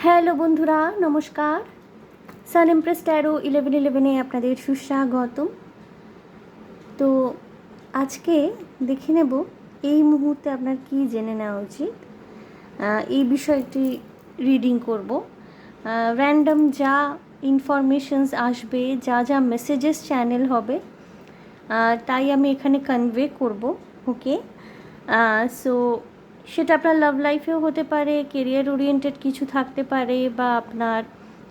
Hello বন্ধুরা, নমস্কার। সান Impress taro 1111-এ আপনাদের সুস্বাগতম। তো আজকে দেখে নেব এই মুহূর্তে আপনার কি জেনে নেওয়া উচিত, এই বিষয়টি রিডিং করব। র্যান্ডম যা ইনফরমেশনস আসবে, যা যা মেসেজেস চ্যানেল হবে, তাই আমি এখানে কনভে করব। ওকে, সো সেটা আপনার লাভ লাইফেও হতে পারে, কেরিয়ার ওরিয়েন্টেড কিছু থাকতে পারে, বা আপনার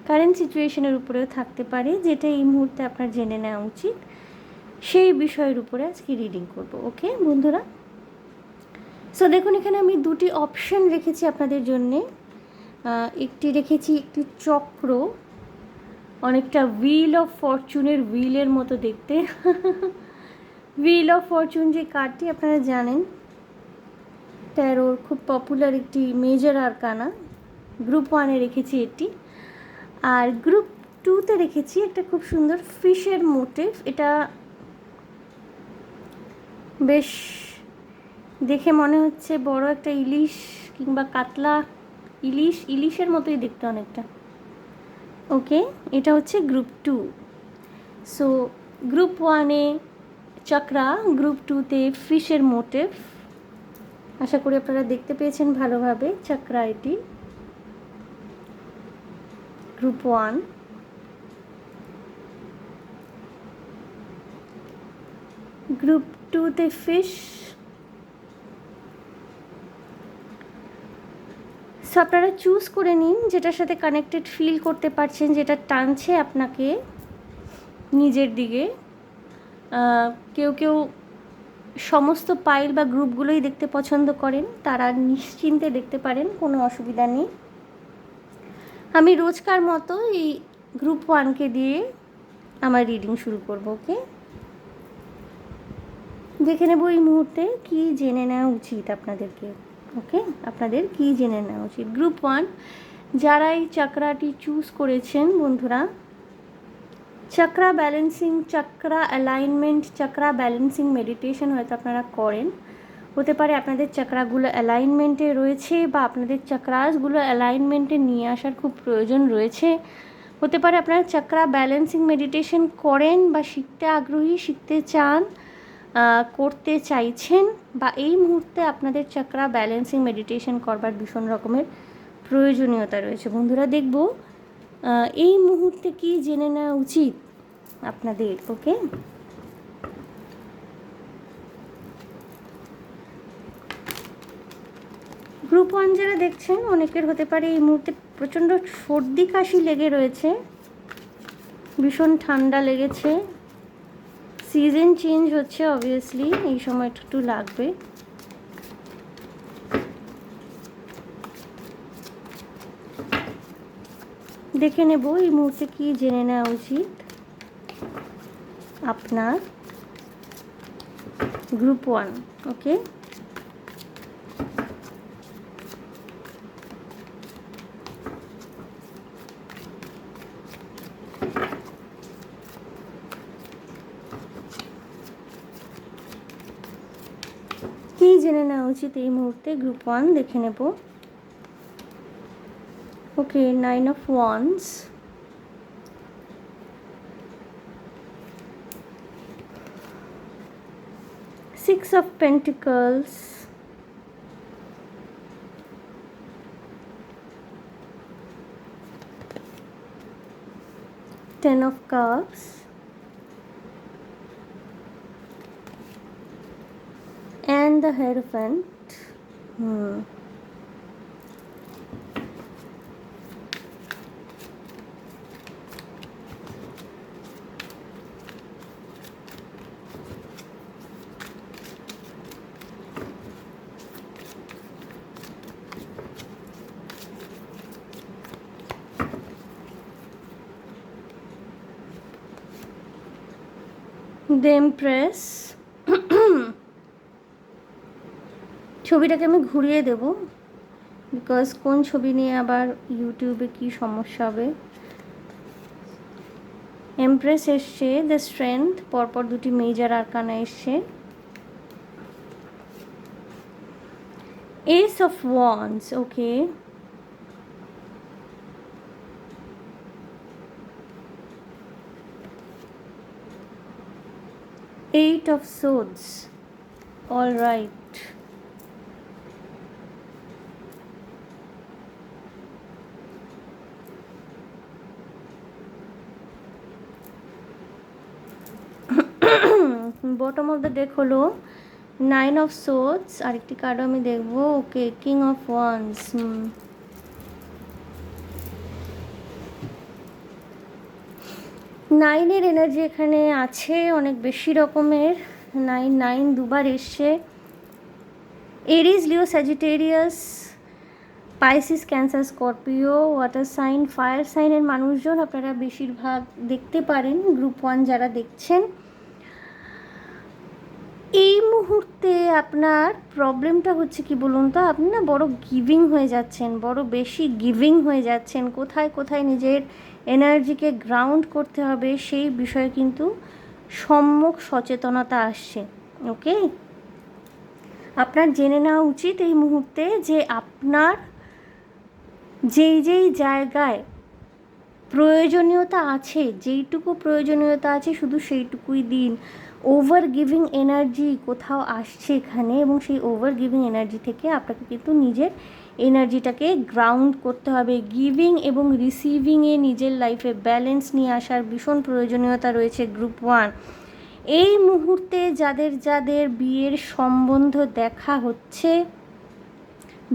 কারেন্ট সিচুয়েশনের উপরেও থাকতে পারে, যেটা এই মুহূর্তে আপনার জেনে নেওয়া উচিত সেই বিষয়ের উপরে আজকে রিডিং করব। ওকে বন্ধুরা, সো দেখুন এখানে আমি দুটি অপশন রেখেছি আপনাদের জন্যে। একটি রেখেছি একটি চক্র, অনেকটা হুইল অফ ফরচুনের হুইলের মতো দেখতে। হুইল অফ ফরচুন যে কার্ডটি আপনারা জানেন, ট্যারোর খুব পপুলার একটি মেজর আরকানা। গ্রুপ 1-এ রেখেছি এটি, আর গ্রুপ 2-তে রেখেছি একটা খুব সুন্দর ফিশের মোটিভ। এটা বেশ দেখে মনে হচ্ছে বড় একটা ইলিশ কিংবা কাতলা, ইলিশের মতোই দেখতে অনেকটা। ওকে, এটা হচ্ছে গ্রুপ 2। সো গ্রুপ 1-এ চক্রা, গ্রুপ 2-তে ফিশের মোটিভ। আশা করি আপনারা দেখতে পেয়েছেন ভালোভাবে। চক্রা এটি গ্রুপ 1, গ্রুপ 2-তে ফিশ। সো আপনারা চুজ করে নিন যেটার সাথে কানেক্টেড ফিল করতে পারছেন, যেটা টানছে আপনাকে নিজের দিকে। কেউ কেউ সমস্ত পাইল বা গ্রুপগুলোই দেখতে পছন্দ করেন, তারা নিশ্চিন্তে দেখতে পারেন, কোনো অসুবিধা নেই। আমি রোজকার মতো এই গ্রুপ 1-কে দিয়ে আমার রিডিং শুরু করব। ওকে, দেখে নেব এই মুহূর্তে কি জেনে নেওয়া উচিত আপনাদেরকে। ওকে, আপনাদের কি জেনে নেওয়া উচিত। গ্রুপ 1 যারা এই চক্রাটি চুজ করেছেন বন্ধুরা, chakra balancing, chakra alignment, chakra balancing meditation হয়তো আপনারা করেন। হতে পারে আপনাদের চক্রাগুলো অ্যালাইনমেন্টে রয়েছে, বা আপনাদের চক্রাসগুলো অ্যালাইনমেন্টে নিয়ে আসার খুব প্রয়োজন রয়েছে। হতে পারে আপনারা চক্রা ব্যালেন্সিং মেডিটেশন করেন, বা শিখতে আগ্রহী, শিখতে চান, করতে চাইছেন, বা এই মুহূর্তে আপনাদের চক্রা ব্যালেন্সিং মেডিটেশন করবার ভীষণ রকমের প্রয়োজনীয়তা রয়েছে। বন্ধুরা, দেখব এই মুহূর্তে কি জেনে নেওয়া উচিত আপনাদের। ওকে, গ্রুপ 1 যারা দেখছেন, অনেকের হতে পারে এই মুহূর্তে প্রচণ্ড সর্দি কাশি লেগে রয়েছে, ভীষণ ঠান্ডা লেগেছে। সিজন চেঞ্জ হচ্ছে, অবভিয়াসলি এই সময়টা একটু লাগবে। দেখে নেব এই মুহূর্তে কি জেনে নেওয়া উচিত আপনার গ্রুপ 1। ওকে, কি জেনে নেওয়া উচিত এই মুহূর্তে গ্রুপ 1, দেখে নেব। ওকে, 9 of Wands, Six of Pentacles, Ten of Cups, and the Hierophant. The Empress. ছবিটাকে আমি ঘুরিয়ে দেব, বিকজ কোন ছবি নিয়ে আবার ইউটিউবে কি সমস্যা হবে। এমপ্রেস এসছে, দ্য স্ট্রেংথ, পরপর দুটি মেজর আরকানা এসছে। Ace of wands, okay, 8 of swords. All right. Bottom of the deck হলো 9 of swords, আরেকটি কার্ডও আমি দেখবো। Okay, king of wands. নাইনের এনার্জি এখানে আছে অনেক বেশি রকমের। 9 দুবার এসছে। Aries, Leo, Sagittarius, Pisces, Cancer, Scorpio, water sign, fire সাইনের মানুষজন আপনারা বেশিরভাগ দেখতে পারেন। গ্রুপ 1 যারা দেখছেন, এই মুহূর্তে আপনার প্রবলেমটা হচ্ছে কি বলুন তো, আপনি না বড় গিভিং হয়ে যাচ্ছেন, বড় বেশি গিভিং হয়ে যাচ্ছেন। কোথায় কোথায় নিজের এনার্জিকে গ্রাউন্ড করতে হবে সেই বিষয়ে কিন্তু সম্যক সচেতনতা আসছে। ওকে, আপনার জেনে নেওয়া উচিত এই মুহূর্তে যে আপনার যেই যেই জায়গায় প্রয়োজনীয়তা আছে, যেইটুকু প্রয়োজনীয়তা আছে শুধু সেইটুকুই দিন। ওভার গিভিং এনার্জি কোথাও আসছে এখানে, এবং সেই ওভার গিভিং এনার্জি থেকে আপনাকে কিন্তু নিজের এনার্জিটাকে গ্রাউন্ড করতে হবে। গিভিং এবং রিসিভিংয়ে নিজের লাইফে ব্যালেন্স নিয়ে আসার ভীষণ প্রয়োজনীয়তা রয়েছে গ্রুপ 1। এই মুহূর্তে যাদের যাদের বিয়ের সম্বন্ধ দেখা হচ্ছে,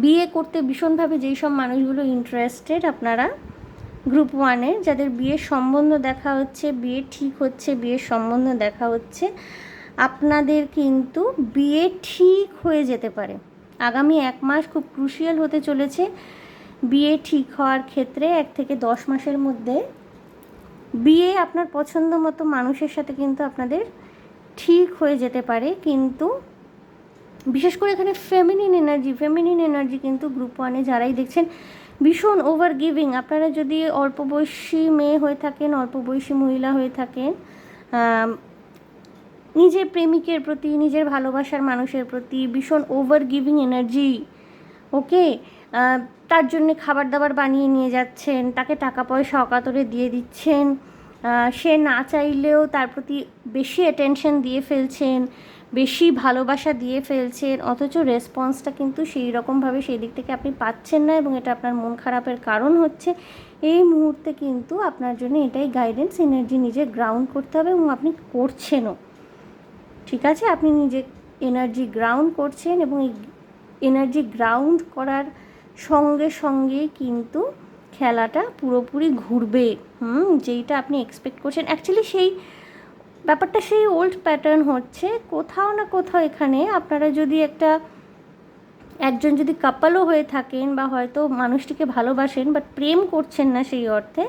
বিয়ে করতে ভীষণভাবে যেই সব মানুষগুলো ইন্টারেস্টেড, আপনারা গ্রুপ 1-এ যাদের বিয়ের সম্বন্ধ দেখা হচ্ছে, বিয়ে ঠিক হচ্ছে, বিয়ের সম্বন্ধ দেখা হচ্ছে, আপনাদের কিন্তু বিয়ে ঠিক হয়ে যেতে পারে। আগামী 1 মাস খুব ক্রুশিয়াল হতে চলেছে বিয়ে ঠিক হওয়ার ক্ষেত্রে। 1 থেকে 10 মাসের মধ্যে বিয়ে আপনার পছন্দ মতো মানুষের সাথে কিন্তু আপনাদের ঠিক হয়ে যেতে পারে। কিন্তু বিশেষ করে এখানে ফেমিনিন এনার্জি কিন্তু গ্রুপ 1-এ যারাই দেখছেন ভীষণ ওভার গিভিং। আপনারা যদি অল্প বয়সী মেয়ে হয়ে থাকেন, অল্প বয়সী মহিলা হয়ে থাকেন, নিজের প্রেমিকের প্রতি, নিজের ভালোবাসার মানুষের প্রতি ভীষণ ওভার গিভিং এনার্জি। ওকে, তার জন্য খাবার দাবার বানিয়ে নিয়ে যাচ্ছেন, তাকে টাকা পয়সা অকাতরে দিয়ে দিচ্ছেন, সে না চাইলেও তার প্রতি বেশি অ্যাটেনশন দিয়ে ফেলছেন, বেশি ভালোবাসা দিয়ে ফেলছেন, অথচ রেসপন্সটা কিন্তু সেই রকমভাবে সেই দিক থেকে আপনি পাচ্ছেন না, এবং এটা আপনার মন খারাপের কারণ হচ্ছে। এই মুহূর্তে কিন্তু আপনার জন্য এটাই গাইডেন্স, এনার্জি নিজে গ্রাউন্ড করতে হবে, এবং আপনি করছেনও। ঠিক আছে, আপনি নিজে এনার্জি গ্রাউন্ড করছেন, এবং এই এনার্জি গ্রাউন্ড করার সঙ্গে সঙ্গে কিন্তু খেলাটা পুরোপুরি ঘুরবে। যেইটা আপনি এক্সপেক্ট করছেন অ্যাকচুয়ালি সেই ব্যাপারটা সেই ওল্ড প্যাটার্ন হচ্ছে কোথাও না কোথাও। এখানে আপনারা যদি একজন যদি কাপলও হয়ে থাকেন, বা হয়তো মানুষটিকে ভালোবাসেন বাট প্রেম করছেন না সেই অর্থে,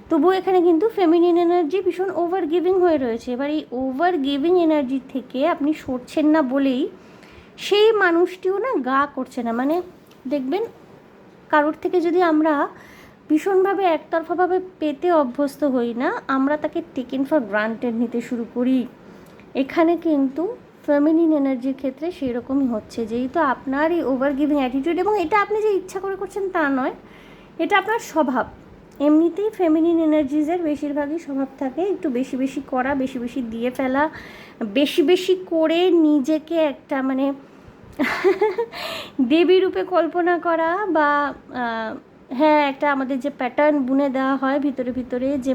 তবুও এখানে কিন্তু ফেমিনিন এনার্জি ভীষণ ওভার গিভিং হয়ে রয়েছে। এবার এই ওভার গিভিং এনার্জি থেকে আপনি সরছেন না বলেই সেই মানুষটিও না গা করছে না। মানে দেখবেন, কারোর থেকে যদি আমরা ভীষণভাবে একতরফাভাবে পেতে অভ্যস্ত হই না, আমরা তাকে টেকেন ফর গ্রান্টেড নিতে শুরু করি। এখানে কিন্তু ফেমিনিন এনার্জির ক্ষেত্রে সেই রকমই হচ্ছে। যেহেতু আপনার এই ওভার গিভিং অ্যাটিটিউড, এবং এটা আপনি যে ইচ্ছা করে করছেন তা নয়, এটা আপনার স্বভাব। এমনিতেই ফেমিনিন এনার্জিজের বেশিরভাগই স্বভাব থাকে একটু বেশি বেশি করা, বেশি বেশি দিয়ে ফেলা, বেশি বেশি করে নিজেকে একটা মানে দেবী রূপে কল্পনা করা, বা হ্যাঁ, একটা আমাদের যে প্যাটার্ন বুনে দেওয়া হয় ভিতরে ভিতরে, যে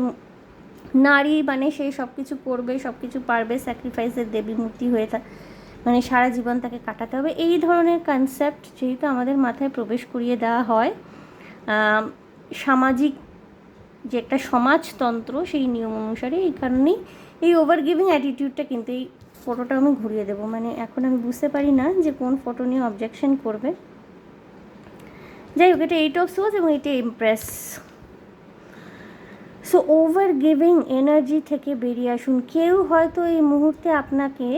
নারী মানে সেই সব কিছু করবে, সব কিছু পারবে, স্যাক্রিফাইসের দেবী মূর্তি হয়ে মানে সারা জীবন তাকে কাটাতে হবে, এই ধরনের কনসেপ্ট যেহেতু আমাদের মাথায় প্রবেশ করিয়ে দেওয়া হয় সামাজিক যে একটা সমাজতন্ত্র সেই নিয়ম অনুসারে, এই কারণেই এই ওভার গিভিং অ্যাটিটিউডটা কিন্তু। এই ফটোটা আমি ঘুরিয়ে দেবো, মানে এখন আমি বুঝতে পারি না যে কোন ফটো নিয়ে অবজেকশন করবে। যাই হোক, এটা 8 অফ সোর্স এবং এটা Impress. So over giving energy থেকে বেরিয়ে আসুন। কেউ হয়তো এই মুহূর্তে আপনাকে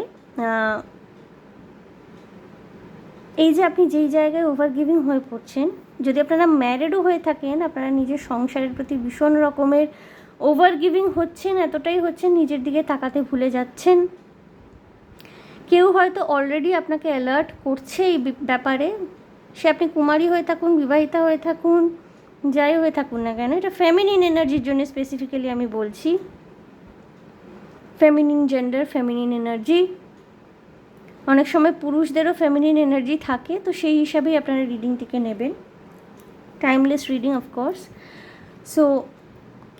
এই যে আপনি যেই জায়গায় ওভার গিভিং হয়ে পড়ছেন, যদি আপনারা ম্যারিডও হয়ে থাকেন, আপনারা নিজের সংসারের প্রতি ভীষণ রকমের ওভার গিভিং হচ্ছেন, এতটাই হচ্ছেন নিজের দিকে তাকাতে ভুলে যাচ্ছেন। কেউ হয়তো অলরেডি আপনাকে অ্যালার্ট করছে এই ব্যাপারে, সে আপনি কুমারী হয়ে থাকুন, বিবাহিতা হয়ে থাকুন, যাই হয়ে থাকুন না কেন, এটা ফেমিনিন এনার্জির জন্য স্পেসিফিক্যালি আমি বলছি। ফেমিনিন জেন্ডার, ফেমিনিন এনার্জি, অনেক সময় পুরুষদেরও ফেমিনিন এনার্জি থাকে, তো সেই হিসাবেই আপনারা রিডিংটিকে নেবেন, টাইমলেস রিডিং অফকোর্স। সো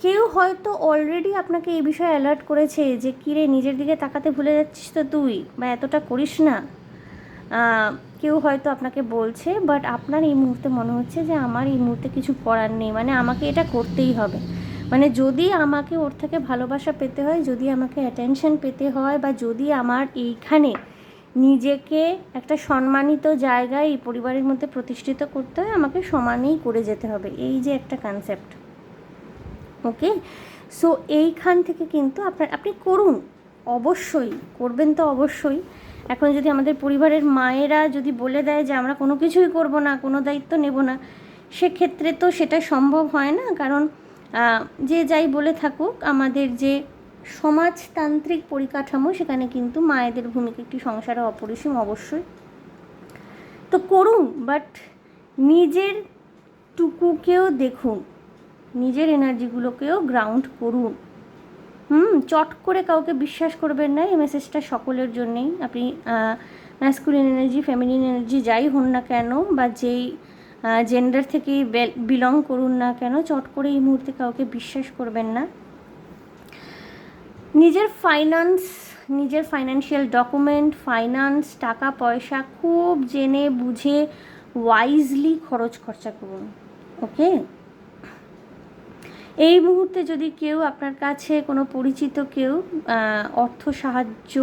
কেউ হয়তো অলরেডি আপনাকে এই বিষয়ে অ্যালার্ট করেছে যে কিরে নিজের দিকে তাকাতে ভুলে যাচ্ছিস তো তুই, বা এতটা করিস না। কেউ হয়তো আপনাকে বলছে, বাট আপনার এই মুহূর্তে মনে হচ্ছে যে আমার এই মুহূর্তে কিছু করার নেই, মানে আমাকে এটা করতেই হবে। মানে যদি আমাকে ওর থেকে ভালোবাসা পেতে হয়, যদি আমাকে অ্যাটেনশন পেতে হয়, বা যদি আমার এইখানে নিজেকে একটা সম্মানিত জায়গায় এই পরিবারের মধ্যে প্রতিষ্ঠিত করতে হয়, আমাকে সমানেই করে যেতে হবে, এই যে একটা কনসেপ্ট। ওকে, সো এইখান থেকে কিন্তু আপনি করুন, অবশ্যই করবেন, তো অবশ্যই। এখন যদি আমাদের পরিবারের মায়েরা যদি বলে দেয় যে আমরা কোনো কিছুই করব না, কোনো দায়িত্ব নেব না, সেক্ষেত্রে তো সেটা সম্ভব হয় না। কারণ যে যাই বলে থাকুক, আমাদের যে সমাজতান্ত্রিক পরিকাঠামো, সেখানে কিন্তু মায়েদের ভূমিকা একটি সংসারে অপরিসীম, অবশ্যই। তো করুন, বাট নিজের টুকুকেও দেখুন, নিজের এনার্জিগুলোকেও গ্রাউন্ড করুন। চট করে কাউকে বিশ্বাস করবেন না, এই মেসেজটা সকলের জন্যেই। আপনি ম্যাসকুলিন এনার্জি, ফেমিনিন এনার্জি যাই হন না কেন, বা যেই জেন্ডার থেকেই বিলং করুন না কেন, চট করে এই মুহূর্তে কাউকে বিশ্বাস করবেন না। নিজের ফাইন্যান্সিয়াল ডকুমেন্ট, ফাইন্যান্স, টাকা পয়সা খুব জেনে বুঝে ওয়াইজলি খরচ খরচা করুন। ওকে, এই মুহূর্তে যদি কেউ আপনার কাছে কোনো পরিচিত কেউ অর্থ সাহায্য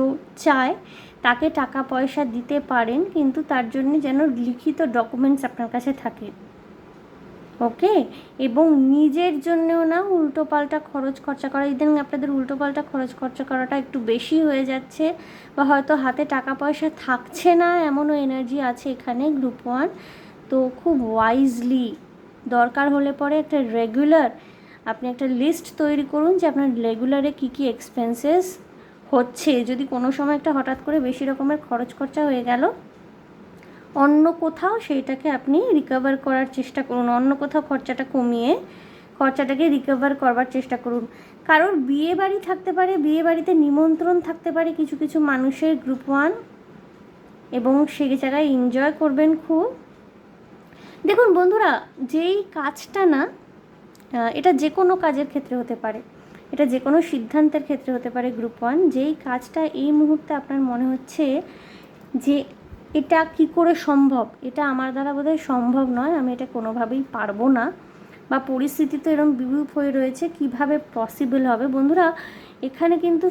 চায়, তাকে টাকা পয়সা দিতে পারেন, কিন্তু তার জন্য যেন লিখিত ডকুমেন্টস আপনার কাছে থাকে। ওকে, এবং নিজের জন্যও না উল্টোপাল্টা খরচ খরচা করা, ইদানিং আপনাদের উল্টোপাল্টা খরচ খরচা করাটা একটু বেশি হয়ে যাচ্ছে, বা হয়তো হাতে টাকা পয়সা থাকছে না, এমনও এনার্জি আছে এখানে গ্রুপ 1। তো খুব ওয়াইজলি, দরকার হলে পরে একটা রেগুলার আপনি একটা লিস্ট তৈরি করুন যে আপনার রেগুলারে কী কী এক্সপেন্সেস হচ্ছে। যদি কোনো সময় একটা হঠাৎ করে বেশি রকমের খরচ খরচা হয়ে গেল অন্য কোথাও, সেইটাকে আপনি রিকভার করার চেষ্টা করুন, অন্য কোথাও খরচাটা কমিয়ে খরচাটাকে রিকভার করবার চেষ্টা করুন। কারোর বিয়ে বাড়ি থাকতে পারে, বিয়ে বাড়িতে নিমন্ত্রণ থাকতে পারে কিছু কিছু মানুষের গ্রুপ 1, এবং সেই জায়গায় এনজয় করবেন খুব। দেখুন বন্ধুরা, যেই কাজটা না, এটা যে কোনো কাজের ক্ষেত্রে হতে পারে, এটা যে কোনো সিদ্ধান্তের ক্ষেত্রে হতে পারে গ্রুপ 1, যেই কাজটা এই মুহূর্তে আপনার মনে হচ্ছে যে এটা কি করে সম্ভব, এটা আমার দ্বারা বোধহয় সম্ভব নয়, আমি এটা কোনোভাবেই পারবো না, বা পরিস্থিতি তো এরকম বিরূপ হয়ে রয়েছে, কিভাবে পসিবল হবে। বন্ধুরা, এখানে কিন্তু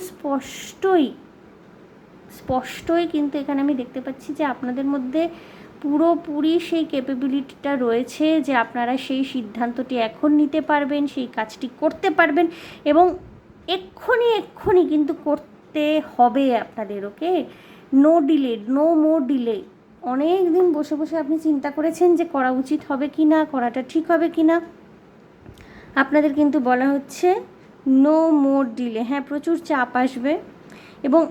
স্পষ্টই কিন্তু এখানে আমি দেখতে পাচ্ছি যে আপনাদের মধ্যে পুরোপুরি সেই ক্যাপাবিলিটিটা রয়েছে যে আপনারা সেই সিদ্ধান্তটি এখন নিতে পারবেন, সেই কাজটি করতে পারবেন, এবং এক্ষুনি কিন্তু করতে হবে আপনাদের। Okay, no delay, no more delay. অনেক দিন বসে বসে আপনি চিন্তা করেছেন যে করা উচিত হবে কি না, করাটা ঠিক হবে কি না, আপনাদের কিন্তু বলা হচ্ছে নো মোর ডিলে। হ্যাঁ, প্রচুর চাপ আসবে, এবং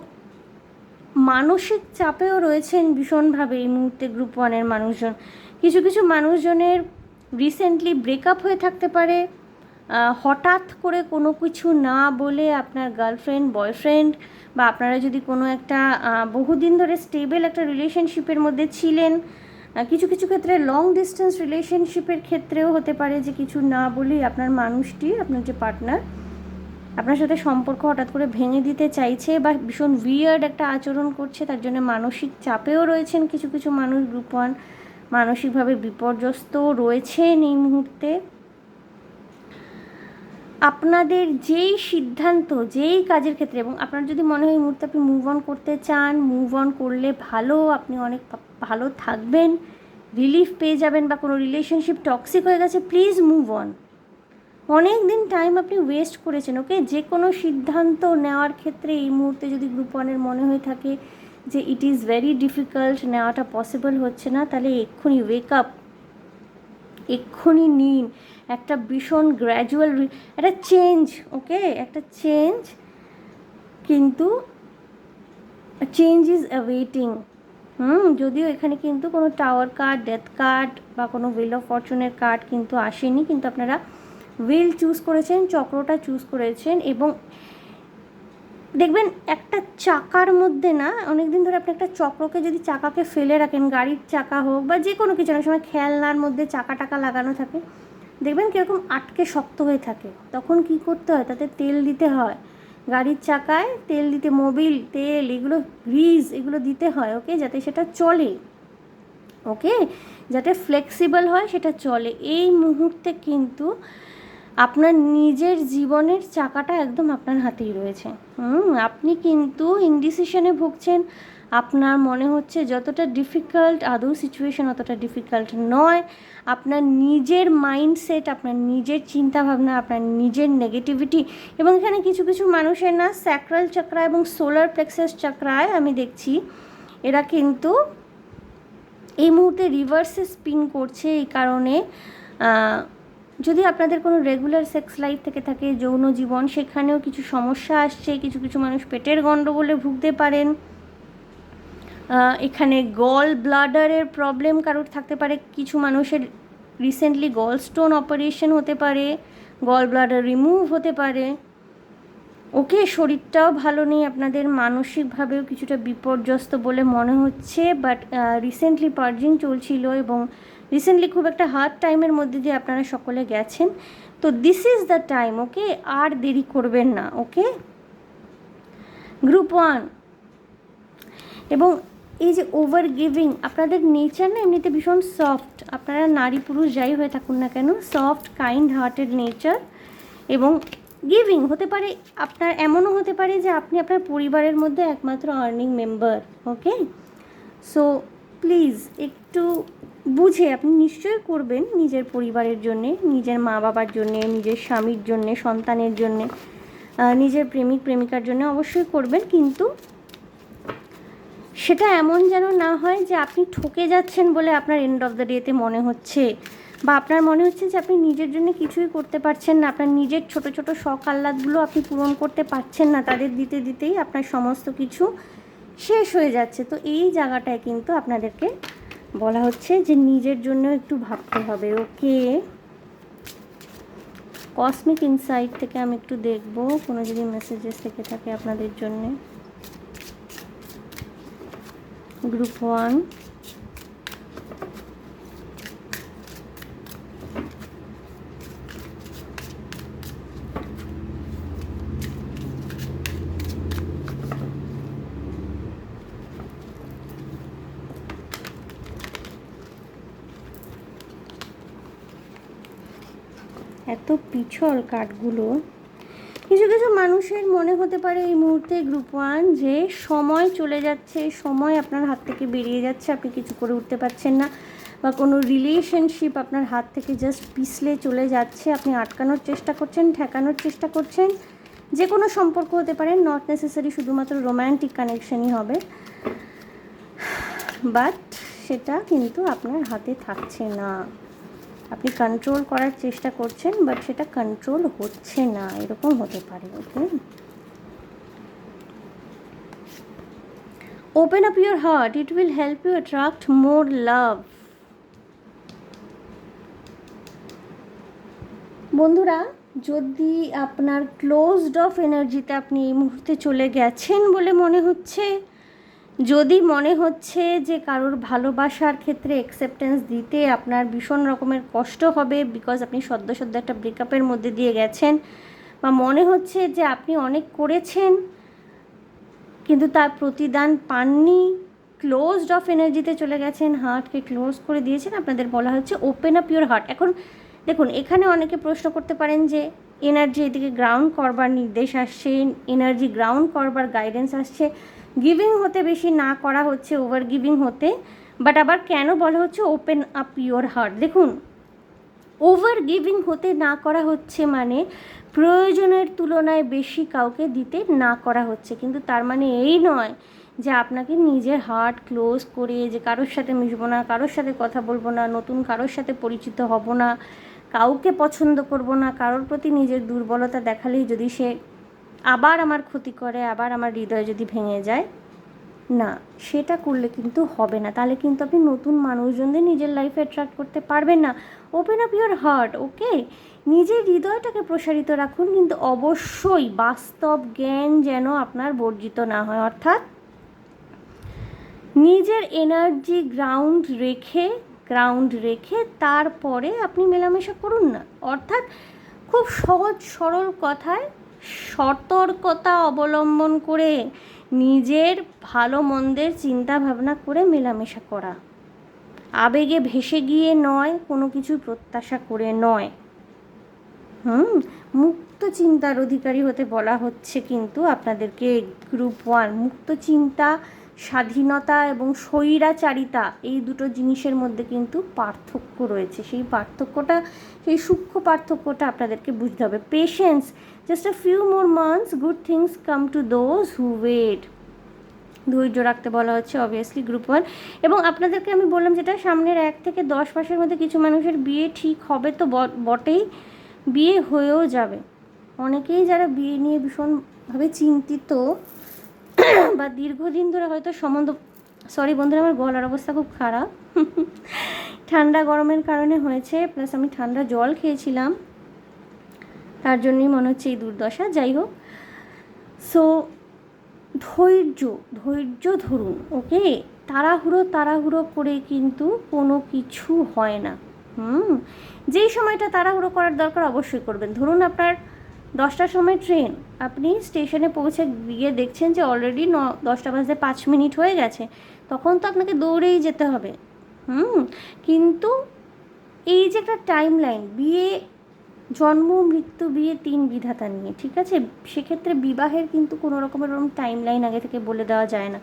মানসিক চাপেও রয়েছেন ভীষণভাবে এই মুহূর্তে গ্রুপ 1-এর মানুষজন। কিছু কিছু মানুষজনের রিসেন্টলি ব্রেকআপ হয়ে থাকতে পারে, হঠাৎ করে কোনো কিছু না বলে আপনার গার্লফ্রেন্ড, বয়ফ্রেন্ড, বা আপনারা যদি কোনো একটা বহুদিন ধরে স্টেবল একটা রিলেশনশিপের মধ্যে ছিলেন, কিছু কিছু ক্ষেত্রে লং ডিস্টেন্স রিলেশনশিপের ক্ষেত্রেও হতে পারে যে কিছু না বলেই আপনার মানুষটি, আপনার যে পার্টনার, আপনার সাথে সম্পর্ক হঠাৎ করে ভেঙে দিতে চাইছে, বা ভীষণ উইয়ার্ড একটা আচরণ করছে, তার জন্য মানসিক চাপেও রয়েছেন কিছু কিছু মানুষ গ্রুপ 1, মানসিকভাবে বিপর্যস্ত রয়েছেন এই মুহূর্তে। আপনাদের যেই সিদ্ধান্ত, যেই কাজের ক্ষেত্রে, এবং আপনার যদি মনে হয় এই মুহূর্তে আপনি মুভ অন করতে চান, মুভ অন করলে ভালো, আপনি অনেক ভালো থাকবেন, রিলিফ পেয়ে যাবেন, বা কোনো রিলেশনশিপ টক্সিক হয়ে গেছে, প্লিজ মুভ অন। অনেক দিন টাইম আপনি ওয়েস্ট করেছেন। ওকে, যে কোনো সিদ্ধান্ত নেওয়ার ক্ষেত্রে এই মুহূর্তে যদি গ্রুপ 1-এর মনে হয়ে থাকে যে ইট ইজ ভেরি ডিফিকাল্ট, নেওয়াটা পসিবল হচ্ছে না, তাহলে এক্ষুনি ওয়েক আপ, এক্ষুনি নিন একটা ভীষণ গ্র্যাজুয়াল একটা চেঞ্জ। ওকে, একটা চেঞ্জ, কিন্তু চেঞ্জ ইজ অ্যাওয়েটিং। যদিও এখানে কিন্তু কোনো টাওয়ার কার্ড, ডেথ কার্ড, বা কোনো হুইল অফ ফরচুনের কার্ড কিন্তু আসেনি, কিন্তু আপনারা হুইল চুজ করেছেন, চক্রটা চুজ করেছেন, এবং দেখবেন একটা চাকার মধ্যে না, অনেক দিন ধরে আপনি একটা চক্রকে যদি চাকাকে ফেলে রাখেন, গাড়ির চাকা হোক বা যে কোনো কিছু, অনেক সময় খেলনার মধ্যে চাকা টাকা লাগানো থাকে, দেখবেন কীরকম আটকে শক্ত হয়ে থাকে। তখন কি করতে হয়, তাতে তেল দিতে হয়, গাড়ির চাকায় তেল দিতে, মোবিল তেল, এগুলো গ্রিজ, এগুলো দিতে হয়, ওকে, যাতে সেটা চলে, ওকে, যাতে ফ্লেক্সিবল হয়, সেটা চলে। এই মুহূর্তে কিন্তু আপনার নিজের জীবনের চাকাটা একদম আপনার হাতেই রয়েছে। আপনি কিন্তু ইনডিসিশনে ভুগছেন। আপনার মনে হচ্ছে যতটা ডিফিকাল্ট, আদৌ সিচুয়েশন অতটা ডিফিকাল্ট নয়। আপনার নিজের মাইন্ডসেট, আপনার নিজের চিন্তাভাবনা, আপনার নিজের নেগেটিভিটি, এবং এখানে কিছু কিছু মানুষের না স্যাক্রাল চক্রা এবং সোলার প্লেক্সাস চক্রায় আমি দেখছি এরা কিন্তু এই মুহূর্তে রিভার্সে স্পিন করছে। এই কারণে যদি আপনাদের কোনো রেগুলার সেক্স লাইফ থেকে থাকে, যৌন জীবন, সেখানেও কিছু সমস্যা আসছে। কিছু কিছু মানুষ পেটের গণ্ডগোলে ভুগতে পারেন। এখানে গল ব্লাডারের প্রবলেম কারোর থাকতে পারে। কিছু মানুষের রিসেন্টলি গল স্টোন অপারেশন হতে পারে, গল ব্লাডার রিমুভ হতে পারে, ওকে। শরীরটাও ভালো নেই আপনাদের, মানসিকভাবেও কিছুটা বিপর্যস্ত বলে মনে হচ্ছে। বাট রিসেন্টলি পার্জিং চলছিল এবং রিসেন্টলি খুব একটা হার্ড টাইমের মধ্যে দিয়ে আপনারা সকলে গেছেন। তো দিস ইজ দ্য টাইম, ওকে, আর দেরি করবেন না, ওকে। গ্রুপ 1 এবং এই যে ওভার গিভিং, আপনাদের নেচার না এমনিতে ভীষণ সফট। আপনারা নারী পুরুষ যাই হয়ে থাকুন না কেন, সফট কাইন্ড হার্টেড নেচার। এবং গিভিং হতে পারে, আপনার এমনও হতে পারে যে আপনি আপনার পরিবারের মধ্যে একমাত্র earning member, okay. So please একটু বুঝে আপনি নিশ্চয়ই করবেন নিজের পরিবারের জন্যে, নিজের মা বাবার জন্যে, নিজের স্বামীর জন্যে, সন্তানের জন্যে, নিজের প্রেমিক প্রেমিকার জন্য অবশ্যই করবেন। কিন্তু সেটা এমন যেন না হয় যে আপনি ঠকে যাচ্ছেন বলে আপনার এন্ড অফ দ্য ডেতে মনে হচ্ছে, বা আপনার মনে হচ্ছে যে আপনি নিজের জন্য কিছুই করতে পারছেন না, আপনার নিজের ছোট ছোট শখ আহ্লাদগুলো আপনি পূরণ করতে পারছেন না, তাদের দিতে দিতেই আপনার সমস্ত কিছু শেষ হয়ে যাচ্ছে। তো এই জায়গাটায় কিন্তু আপনাদেরকে বলা হচ্ছে যে নিজের জন্য একটু ভাবতে হবে, ওকে। কসমিক ইনসাইট থেকে আমি একটু দেখব কোনো যদি মেসেজেস থেকে থাকে আপনাদের জন্যে। গ্রুপ 1, এত পিছল কার্ডগুলো। কিছু কিছু মানুষের মনে হতে পারে এই মুহূর্তে গ্রুপ 1 যে সময় চলে যাচ্ছে, সময় আপনার হাত থেকে বেরিয়ে যাচ্ছে, আপনি কিছু করে উঠতে পারছেন না, বা কোনো রিলেশনশিপ আপনার হাত থেকে জাস্ট পিছলে চলে যাচ্ছে, আপনি আটকানোর চেষ্টা করছেন, ঠেকানোর চেষ্টা করছেন। যে কোনো সম্পর্ক হতে পারে, নট নেসেসারি শুধুমাত্র রোম্যান্টিক কানেকশনই হবে, বাট সেটা কিন্তু আপনার হাতে থাকছে না। আপনি কন্ট্রোল করার চেষ্টা করছেন, বাট সেটা কন্ট্রোল হচ্ছে না, এরকম হতে পারে, okay. Open up your heart, it will help you attract more love. বন্ধুরা, যদি আপনার ক্লোজড অফ এনার্জিতে আপনি এই মুহূর্তে চলে গেছেন বলে মনে হচ্ছে, যদি মনে হচ্ছে যে কারোর ভালোবাসার ক্ষেত্রে অ্যাকসেপ্টেন্স দিতে আপনার ভীষণ রকমের কষ্ট হবে, বিকজ আপনি সদ্য সদ্য একটা ব্রেকআপের মধ্যে দিয়ে গেছেন, বা মনে হচ্ছে যে আপনি অনেক করেছেন কিন্তু তার প্রতিদান পাননি, ক্লোজড অফ এনার্জিতে চলে গেছেন, হার্টকে ক্লোজ করে দিয়েছেন, আপনাদের বলা হচ্ছে ওপেন আপ ইউর হার্ট। এখন দেখুন, এখানে অনেকে প্রশ্ন করতে পারেন যে এনার্জি এদিকে গ্রাউন্ড করবার নির্দেশ আসছে, এনার্জি গ্রাউন্ড করবার গাইডেন্স আসছে, গিভিং হতে বেশি না করা হচ্ছে, ওভার গিভিং হতে, বাট আবার কেন বলা হচ্ছে ওপেন আপ ইউর হার্ট? দেখুন, ওভার গিভিং হতে না করা হচ্ছে মানে প্রয়োজনের তুলনায় বেশি কাউকে দিতে না করা হচ্ছে, কিন্তু তার মানে এই নয় যে আপনাকে নিজের হার্ট ক্লোজ করে যে কারোর সাথে মিশবো না, কারোর সাথে কথা বলবো না, নতুন কারোর সাথে পরিচিত হব না, কাউকে পছন্দ করব না, কারোর প্রতি নিজের দুর্বলতা দেখালেই যদি সে আবার আমার ক্ষতি করে, আবার আমার হৃদয় যদি ভেঙে যায়, না, সেটা করলে কিন্তু হবে না। তাহলে কিন্তু আপনি নতুন মানুষজনদের নিজের লাইফে অ্যাট্রাক্ট করতে পারবেন না। ওপেন আপ ইউর হার্ট, ওকে? নিজের হৃদয়টাকে প্রসারিত রাখুন, কিন্তু অবশ্যই বাস্তব জ্ঞান যেন আপনার বর্জিত না হয়। অর্থাৎ নিজের এনার্জি গ্রাউন্ড রেখে তারপরে আপনি মেলামেশা করুন না। অর্থাৎ খুব সহজ সরল কথায় সতর্কতা অবলম্বন করে নিজের ভালো মন্দের চিন্তা ভাবনা করে মেলামেশা করা, আবেগে ভেসে গিয়ে নয়, কোনো কিছু প্রত্যাশা করে নয়। মুক্ত চিন্তার অধিকারী হতে বলা হচ্ছে কিন্তু আপনাদেরকে গ্রুপ 1। মুক্ত চিন্তা, স্বাধীনতা এবং স্বৈরাচারিতা, এই দুটো জিনিসের মধ্যে কিন্তু পার্থক্য রয়েছে। সেই পার্থক্যটা, সেই সূক্ষ্ম পার্থক্যটা আপনাদেরকে বুঝতে হবে। Patience, just a few more months, good things come to those who wait. ধৈর্য রাখতে বলা হচ্ছে অবভিয়াসলি গ্রুপ 1। এবং আপনাদেরকে আমি বললাম যেটা, সামনের 1 থেকে 10 মাসের মধ্যে কিছু মানুষের বিয়ে ঠিক হবে তো বটেই, বিয়ে হয়েও যাবে। অনেকেই যারা বিয়ে নিয়ে ভীষণভাবে চিন্তিত বা দীর্ঘদিন ধরে হয়তো সম্বন্ধ, সরি বন্ধুরা আমার গলার অবস্থা খুব খারাপ, ঠান্ডা গরমের কারণে হয়েছে, প্লাস আমি ঠান্ডা জল খেয়েছিলাম, তার জন্যই মনে হচ্ছে এই দুর্দশা। যাই হোক, সো ধৈর্য ধরুন, ওকে? তাড়াহুড়ো করে কিন্তু কোনো কিছু হয় না। যেই সময়টা তাড়াহুড়ো করার দরকার অবশ্যই করবেন। ধরুন আপনার 10টার সময় ট্রেন, আপনি স্টেশনে পৌঁছে গিয়ে দেখছেন যে অলরেডি 10টা বাজতে 5 মিনিট হয়ে গেছে, তখন তো আপনাকে দৌড়েই যেতে হবে। কিন্তু এই যে একটা টাইম লাইন, বিয়ে, জন্ম মৃত্যু, বিয়ে 3 বিধাতা নিয়ে, ঠিক আছে? সেক্ষেত্রে বিবাহের কিন্তু কোনো রকমের ওরকম টাইম লাইন আগে থেকে বলে দেওয়া যায় না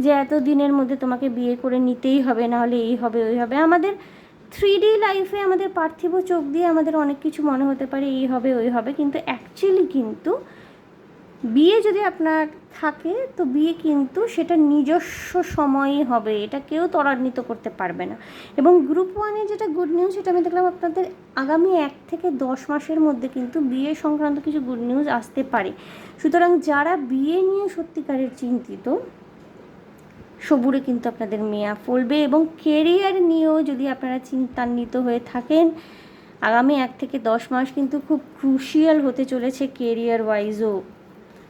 যে এত দিনের মধ্যে তোমাকে বিয়ে করে নিতেই হবে, নাহলে এই হবে ওই হবে। আমাদের 3D লাইফে, আমাদের পার্থিব চোখ দিয়ে আমাদের অনেক কিছু মনে হতে পারে এই হবে ওই হবে, কিন্তু অ্যাকচুয়ালি কিন্তু বিয়ে যদি আপনার থাকে তো বিয়ে কিন্তু সেটা নিজস্ব সময়ই হবে, এটা কেউ ত্বরান্বিত করতে পারবে না। এবং গ্রুপ 1-এ যেটা গুড নিউজ, সেটা আমি দেখলাম আপনাদের আগামী 1 থেকে 10 মাসের মধ্যে কিন্তু বিয়ে সংক্রান্ত কিছু গুড নিউজ আসতে পারে। সুতরাং যারা বিয়ে নিয়ে সত্যিকারের চিন্তিত, সবুরে কিন্তু আপনাদের মেয়া ফলবে। এবং কেরিয়ার নিয়েও যদি আপনারা চিন্তান্বিত হয়ে থাকেন, আগামী 1 থেকে 10 মাস কিন্তু খুব ক্রুশিয়াল হতে চলেছে কেরিয়ার ওয়াইজও।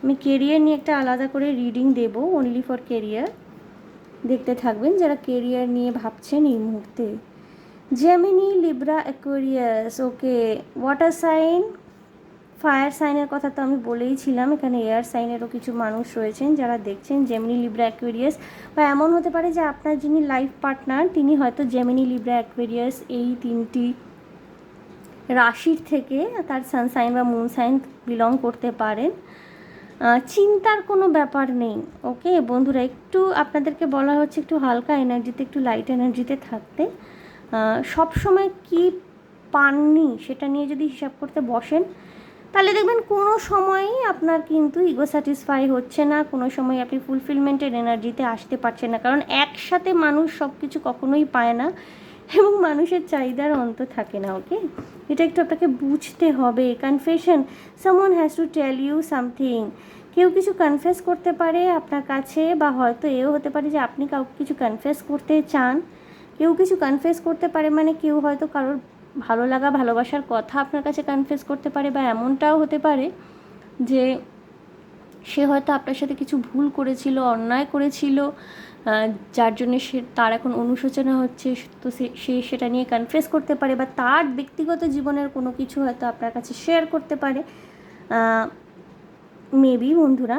আমি কেরিয়ার নিয়ে একটা আলাদা করে রিডিং দেব, অনলি ফর কেরিয়ার, দেখতে থাকবেন যারা কেরিয়ার নিয়ে ভাবছেন এই মুহূর্তে। Gemini, Libra, Aquarius, okay. Water sign, fire সাইনের কথা তো আমি বলেইছিলাম, এখানে এয়ার সাইনেরও কিছু মানুষ রয়েছেন যারা দেখছেন, জেমিনি, লিব্রা, অ্যাকোয়ারিয়াস। বা এমন হতে পারে যে আপনার যিনি লাইফ পার্টনার তিনি হয়তো জেমিনি, লিব্রা, অ্যাকোয়ারিয়াস এই 3টি রাশির থেকে তার সানসাইন বা মুন সাইন বিলং করতে পারেন। চিন্তার কোনো ব্যাপার নেই, ওকে বন্ধুরা? একটু আপনাদেরকে বলা হচ্ছে একটু হালকা এনার্জিতে, একটু লাইট এনার্জিতে থাকতে। সব সময় কি পাননি সেটা নিয়ে যদি হিসাব করতে বসেন, তাহলে দেখবেন কোনো সময়ই আপনার কিন্তু ইগো স্যাটিসফাই হচ্ছে না, কোনো সময় আপনি ফুলফিলমেন্টের এনার্জিতে আসতে পারছেন না। কারণ একসাথে মানুষ সব কিছু কখনোই পায় না, এবং মানুষের চাহিদার অন্ত থাকে না, ওকে? এটা একটু আপনাকে বুঝতে হবে। Confession, someone has to tell you something. কেউ কিছু কনফেস করতে পারে আপনার কাছে, বা হয়তো এও হতে পারে যে আপনি কাউকে কিছু কনফেস করতে চান। কেউ কিছু কনফেস করতে পারে মানে কেউ হয়তো কারোর ভালো লাগা, ভালোবাসার কথা আপনার কাছে কনফেস করতে পারে, বা এমনটাও হতে পারে যে সে হয়তো আপনার সাথে কিছু ভুল করেছিল, অন্যায় করেছিল, যার জন্য তার এখন অনুশোচনা হচ্ছে, তো সে সেটা নিয়ে কনফেস করতে পারে, বা তার ব্যক্তিগত জীবনের কোনো কিছু হয়তো আপনার কাছে শেয়ার করতে পারে। মেবি বন্ধুরা,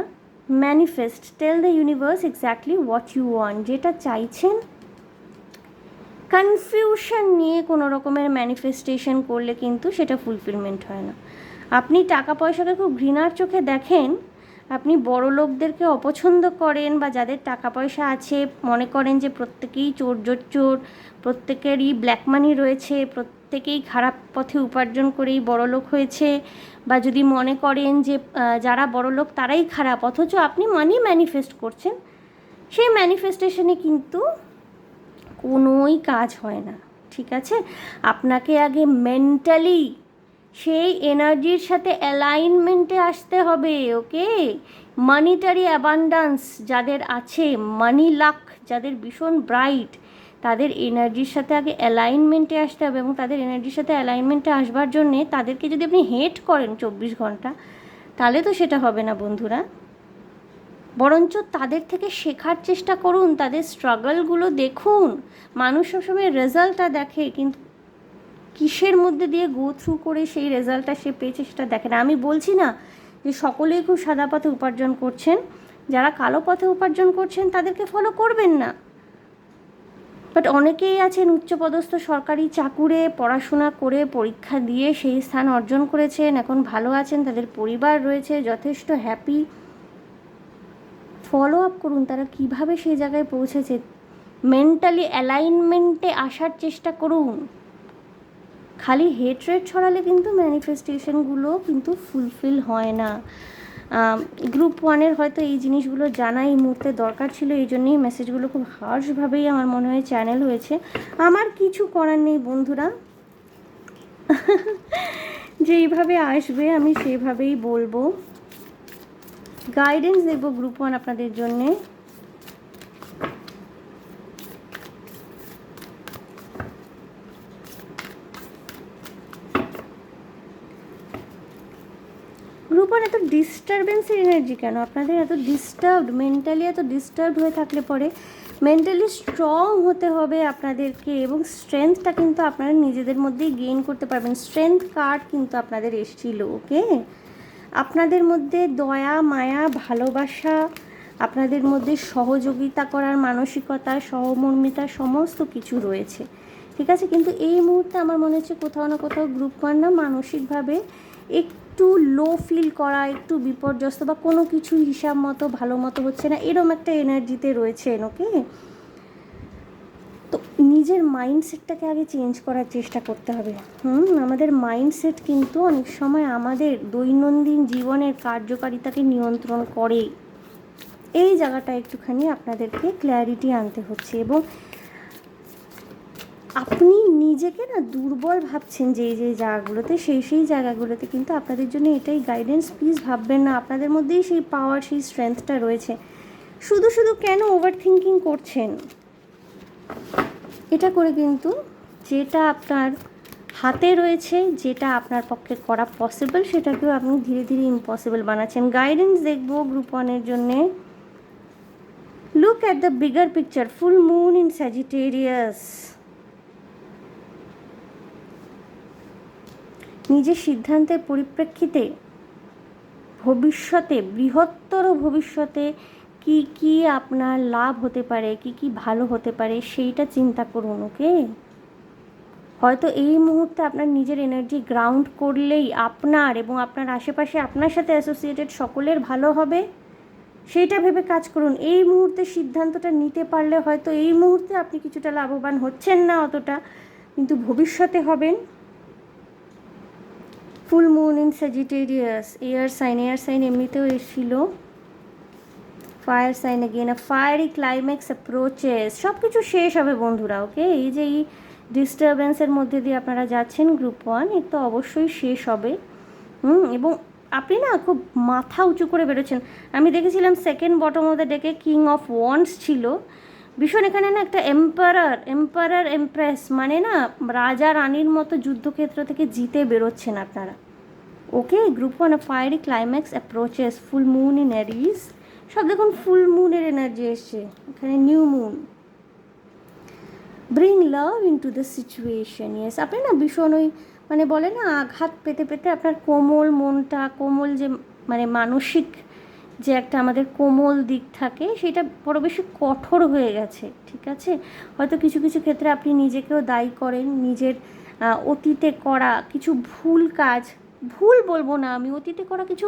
manifest, tell the universe exactly what you want, যেটা চাইছেন। কনফিউশন নিয়ে কোনো রকমের ম্যানিফেস্টেশন করলে কিন্তু সেটা ফুলফিলমেন্ট হয় না। আপনি টাকা পয়সাকে খুব ঘৃণার চোখে দেখেন, আপনি বড় লোকদেরকে অপছন্দ করেন, বা যাদের টাকা পয়সা আছে মনে করেন যে প্রত্যেকেই চোর, প্রত্যেকেরই ব্ল্যাক মানি রয়েছে, প্রত্যেকেই খারাপ পথে উপার্জন করেই বড় লোক হয়েছে, বা যদি মনে করেন যে যারা বড় লোক তারাই খারাপ, অথচ আপনি মানি ম্যানিফেস্ট করছেন, সেই ম্যানিফেস্টেশনে কিন্তু কোনোই কাজ হয় না, ঠিক আছে? আপনাকে আগে মেন্টালি সেই এনার্জির সাথে অ্যালাইনমেন্টে আসতে হবে। ওকে, মানিটারি অ্যাবান্ডান্স যাদের আছে, মানি লাক যাদের ভীষণ ব্রাইট, তাদের এনার্জির সাথে আগে অ্যালাইনমেন্টে আসতে হবে। এবং তাদের এনার্জির সাথে অ্যালাইনমেন্টে আসবার জন্যে তাদেরকে যদি আপনি হেট করেন 24 ঘন্টা, তাহলে তো সেটা হবে না বন্ধুরা। বরঞ্চ তাদের থেকে শেখার চেষ্টা করুন, তাদের স্ট্রাগলগুলো দেখুন। মানুষ সবসময় রেজাল্টটা দেখে, কিন্তু কিসের মধ্যে দিয়ে গো থ্রু করে সেই রেজাল্টটা সে পেয়েছে সেটা দেখে না। আমি বলছি না যে সকলেই খুব সাদা পথে উপার্জন করছেন, যারা কালো পথে উপার্জন করছেন তাদেরকে ফলো করবেন না, বাট অনেকেই আছেন উচ্চপদস্থ সরকারি চাকুরে পড়াশোনা করে পরীক্ষা দিয়ে সেই স্থান অর্জন করেছেন, এখন ভালো আছেন, তাদের পরিবার রয়েছে, যথেষ্ট হ্যাপি। ফলো আপ করুন তারা কিভাবে সেই জায়গায় পৌঁছেছে, মেন্টালি অ্যালাইনমেন্টে আসার চেষ্টা করুন। খালি হেট্রেট ছড়ালে কিন্তু ম্যানিফেস্টেশনগুলো কিন্তু ফুলফিল হয় না। গ্রুপ 1-এর হয়তো এই জিনিসগুলো জানা এই মুহূর্তে দরকার ছিল, এই জন্যই মেসেজগুলো খুব হার্শভাবেই আমার মনে হয় চ্যানেল হয়েছে। আমার কিছু করার নেই বন্ধুরা, যেইভাবে আসবে আমি সেভাবেই বলবো। গাইডেন্স দেবো গ্রুপ 1 আপনাদের জন্যে। গ্রুপ 1 এত ডিস্টারবেন্সের এনার্জি কেন? আপনাদের এত ডিস্টার্বড, মেন্টালি এত ডিস্টার্বড হয়ে থাকলে পরে মেন্টালি স্ট্রং হতে হবে আপনাদেরকে, এবং স্ট্রেংথটা কিন্তু আপনারা নিজেদের মধ্যেই গেইন করতে পারবেন। স্ট্রেংথ কার্ড কিন্তু আপনাদের এসেছিল। ওকে, আপনাদের মধ্যে দয়া, মায়া, ভালোবাসা, আপনাদের মধ্যে সহযোগিতা করার মানসিকতা, সহমর্মিতা সমস্ত কিছু রয়েছে, ঠিক আছে। কিন্তু এই মুহূর্তে আমার মনে হচ্ছে কোথাও না কোথাও গ্রুপ 1 না মানসিকভাবে একটু লো ফিল করা, একটু বিপর্যস্ত, বা কোনো কিছু হিসাব মতো ভালো মতো হচ্ছে না, এরম একটা এনার্জিতে রয়েছেন। ওকে, তো নিজের মাইন্ডসেটটাকে আগে চেঞ্জ করার চেষ্টা করতে হবে। আমাদের মাইন্ডসেট কিন্তু অনেক সময় আমাদের দৈনন্দিন জীবনের কার্যকারিতাকে নিয়ন্ত্রণ করে। এই জায়গাটা একটুখানি আপনাদেরকে ক্ল্যারিটি আনতে হচ্ছে। এবং আপনি নিজেকে না দুর্বল ভাবছেন যেই জায়গাগুলোতে, সেই জায়গাগুলোতে কিন্তু আপনাদের জন্য এটাই গাইডেন্স, প্লিজ ভাববেন না। আপনাদের মধ্যেই সেই পাওয়ার, সেই স্ট্রেংথটা রয়েছে। শুধু শুধু কেন ওভার থিঙ্কিং করছেন? এটা করে কিন্তু যেটা আপনার হাতে রয়েছে, যেটা আপনার পক্ষে করা পসিবল, সেটাকেও আপনি ধীরে ধীরে ইম্পসিবল বানাচ্ছেন। গাইডেন্স দেখবো গ্রুপ 1-এর জন্যে। Look at the bigger picture, full moon in Sagittarius. নিজের সিদ্ধান্তের পরিপ্রেক্ষিতে ভবিষ্যতে, বৃহত্তর ভবিষ্যতে কি কি আপনার লাভ হতে পারে, কি কি ভালো হতে পারে, সেইটা চিন্তা করুন। ওকে, হয়তো এই মুহূর্তে আপনার নিজের এনার্জি গ্রাউন্ড করলেই আপনার এবং আপনার আশেপাশে আপনার সাথে অ্যাসোসিয়েটেড সকলের ভালো হবে, সেইটা ভেবে কাজ করুন। এই মুহূর্তে সিদ্ধান্তটা নিতে পারলে হয়তো এই মুহূর্তে আপনি কিছুটা লাভবান হচ্ছেন না অতটা, কিন্তু ভবিষ্যতে হবেন। Full moon in Sagittarius, air sign এমনিতেও এসেছিল। Fire sign again, fiery climax approaches, সব কিছু শেষ হবে বন্ধুরা। ওকে, এই যে এই ডিস্টারবেন্সের মধ্যে দিয়ে আপনারা যাচ্ছেন গ্রুপ 1, এর তো অবশ্যই শেষ হবে। এবং আপনি না খুব মাথা উঁচু করে বেরোচ্ছেন। আমি দেখেছিলাম সেকেন্ড বটম অফ দ্য ডেকে কিং অফ ওয়ান্ডস ছিল ভীষণ। এখানে না একটা এম্পারার এমপ্রেস, মানে না রাজা রানীর মতো যুদ্ধক্ষেত্র থেকে জিতে বেরোচ্ছেন আপনারা। Okay, group 1 fiery climax approaches, full moon in Aries, সব দেখুন ফুল মুনের এনার্জি এসছে এখানে, new moon. Bring love into the situation. Yes, আপনি না ভীষণ ওই মানে বলে না আঘাত পেতে পেতে আপনার কোমল মনটা, কোমল যে মানে মানসিক যে একটা আমাদের কোমল দিক থাকে, সেটা বড় বেশি কঠোর হয়ে গেছে, ঠিক আছে। হয়তো কিছু কিছু ক্ষেত্রে আপনি নিজেকেও দায়ী করেন, নিজের অতীতে করা কিছু ভুল কাজ, ভুল বলবো না আমি, অতীতে করা কিছু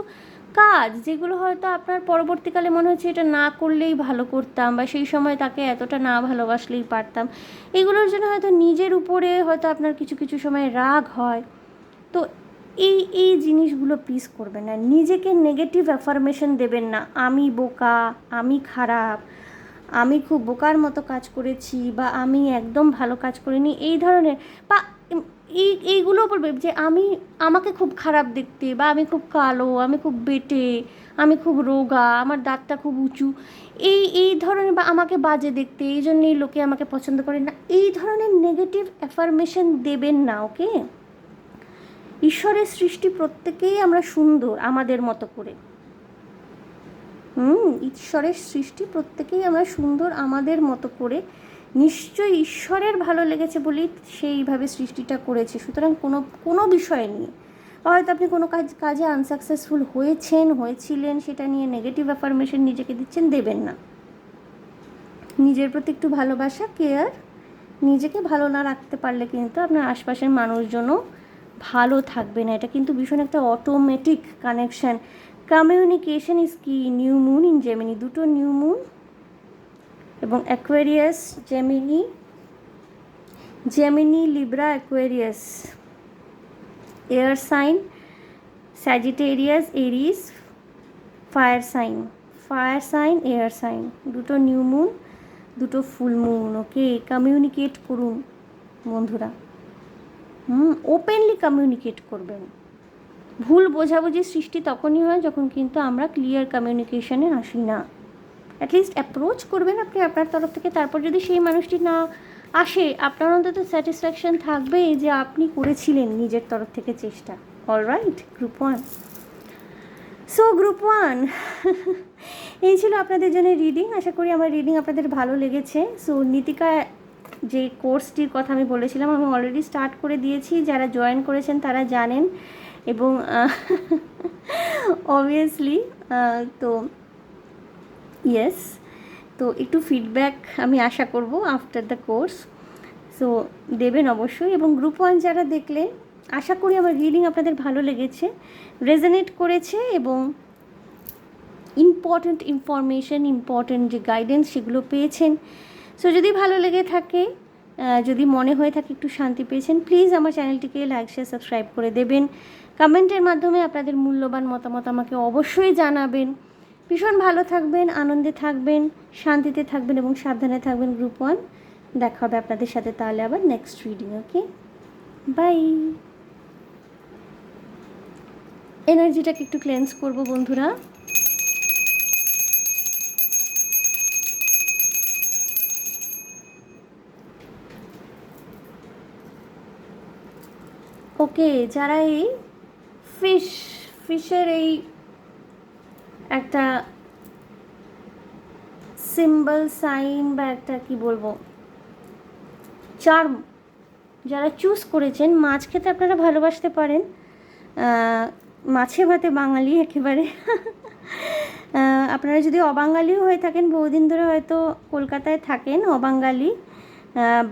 কাজ যেগুলো হয়তো আপনার পরবর্তীকালে মনে হচ্ছে এটা না করলেই ভালো করতাম, বা সেই সময় তাকে এতটা না ভালোবাসলেই পারতাম, এগুলোর জন্য হয়তো নিজের উপরে হয়তো আপনার কিছু কিছু সময় রাগ হয়। তো এই এই জিনিসগুলো প্লিজ করবেন না। নিজেকে নেগেটিভ অ্যাফার্মেশন দেবেন না, আমি বোকা, আমি খারাপ, আমি খুব বোকার মতো কাজ করেছি, বা আমি একদম ভালো কাজ করিনি, এই ধরনের, বা এইগুলো বলবে যে আমাকে খুব খারাপ দেখতে, বা আমি খুব কালো, আমি খুব বেঁটে, আমি খুব রোগা, আমার দাঁতটা খুব উঁচু, এই ধরনের, বা আমাকে বাজে দেখতে, এই জন্যই লোকে আমাকে পছন্দ করে না, এই ধরনের নেগেটিভ অ্যাফার্মেশন দেবেন না। ওকে, ঈশ্বরের সৃষ্টি প্রত্যেকেই আমরা সুন্দর আমাদের মতো করে। ঈশ্বরের সৃষ্টি প্রত্যেকেই আমরা সুন্দর আমাদের মতো করে। নিশ্চয়ই ঈশ্বরের ভালো লেগেছে বলেই সেইভাবে সৃষ্টিটা করেছে। সুতরাং কোনো বিষয় নিয়ে, হয়তো আপনি কোনো কাজে আনসাকসেসফুল হয়েছিলেন, সেটা নিয়ে নেগেটিভ অ্যাফার্মেশন নিজেকে দিচ্ছেন, দেবেন না। নিজের প্রতি একটু ভালোবাসা, কেয়ার, নিজেকে ভালো না রাখতে পারলে কিন্তু আপনার আশপাশের মানুষজনও ভালো থাকবে না। এটা কিন্তু ভীষণ একটা automatic connection. Communication is key. New moon in Gemini, দুটো নিউ মুন এবং Aquarius, Gemini Libra Aquarius, air sign Sagittarius Aries, fire sign air sign, দুটো নিউ মুন, দুটো ফুল মুন। ওকে, কমিউনিকেট করুন বন্ধুরা, ওপেনলি কমিউনিকেট করবেন। ভুল বোঝাবুঝির সৃষ্টি তখনই হয় যখন কিন্তু আমরা ক্লিয়ার কমিউনিকেশনে আসি না। অ্যাটলিস্ট অ্যাপ্রোচ করবেন আপনি আপনার তরফ থেকে। তারপর যদি সেই মানুষটি না আসে, আপনার অন্তত স্যাটিসফ্যাকশান থাকবে যে আপনি করেছিলেন নিজের তরফ থেকে চেষ্টা। Alright, group 1। সো গ্রুপ 1 এই ছিল আপনাদের জন্য রিডিং। আশা করি আমার রিডিং আপনাদের ভালো লেগেছে। সো নীতিকা যে কোর্সটির কথা আমি বলেছিলাম, আমি অলরেডি স্টার্ট করে দিয়েছি। যারা জয়েন করেছেন তারা জানেন, এবং অবভিয়াসলি তো ইয়েস, তো একটু ফিডব্যাক আমি আশা করব আফটার দ্য কোর্স। সো দেবেন অবশ্যই। এবং গ্রুপ 1 যারা দেখলেন, আশা করি আমার রিডিং আপনাদের ভালো লেগেছে, রেজোনেট করেছে, এবং ইম্পর্ট্যান্ট ইনফরমেশন, ইম্পর্ট্যান্ট যে গাইডেন্স সেগুলো পেয়েছেন। সো যদি ভালো লেগে থাকে, যদি মনে হয়ে থাকে একটু শান্তি পেয়েছেন, প্লিজ আমার চ্যানেলটিকে লাইক, শেয়ার, সাবস্ক্রাইব করে দেবেন। কমেন্টের মাধ্যমে আপনাদের মূল্যবান মতামত আমাকে অবশ্যই জানাবেন। ভীষণ ভালো থাকবেন, আনন্দে থাকবেন, শান্তিতে থাকবেন এবং সাবধানে থাকবেন। গ্রুপ 1, দেখা হবে আপনাদের সাথে তাহলে আবার নেক্সট রিডিং। Okay, bye. এনার্জিটাকে একটু ক্লেন্স করব বন্ধুরা। ওকে, যারা এই ফিশের এই একটা সিম্বল সাইন, বা একটা কি বলবো, চার্ম যারা চুজ করেছেন, মাছ খেতে আপনারা ভালোবাসতে পারেন। মাছে ভাতে বাঙালি একেবারে। আপনারা যদি অবাঙালিও হয়ে থাকেন, বহুদিন ধরে হয়তো কলকাতায় থাকেন, অবাঙালি,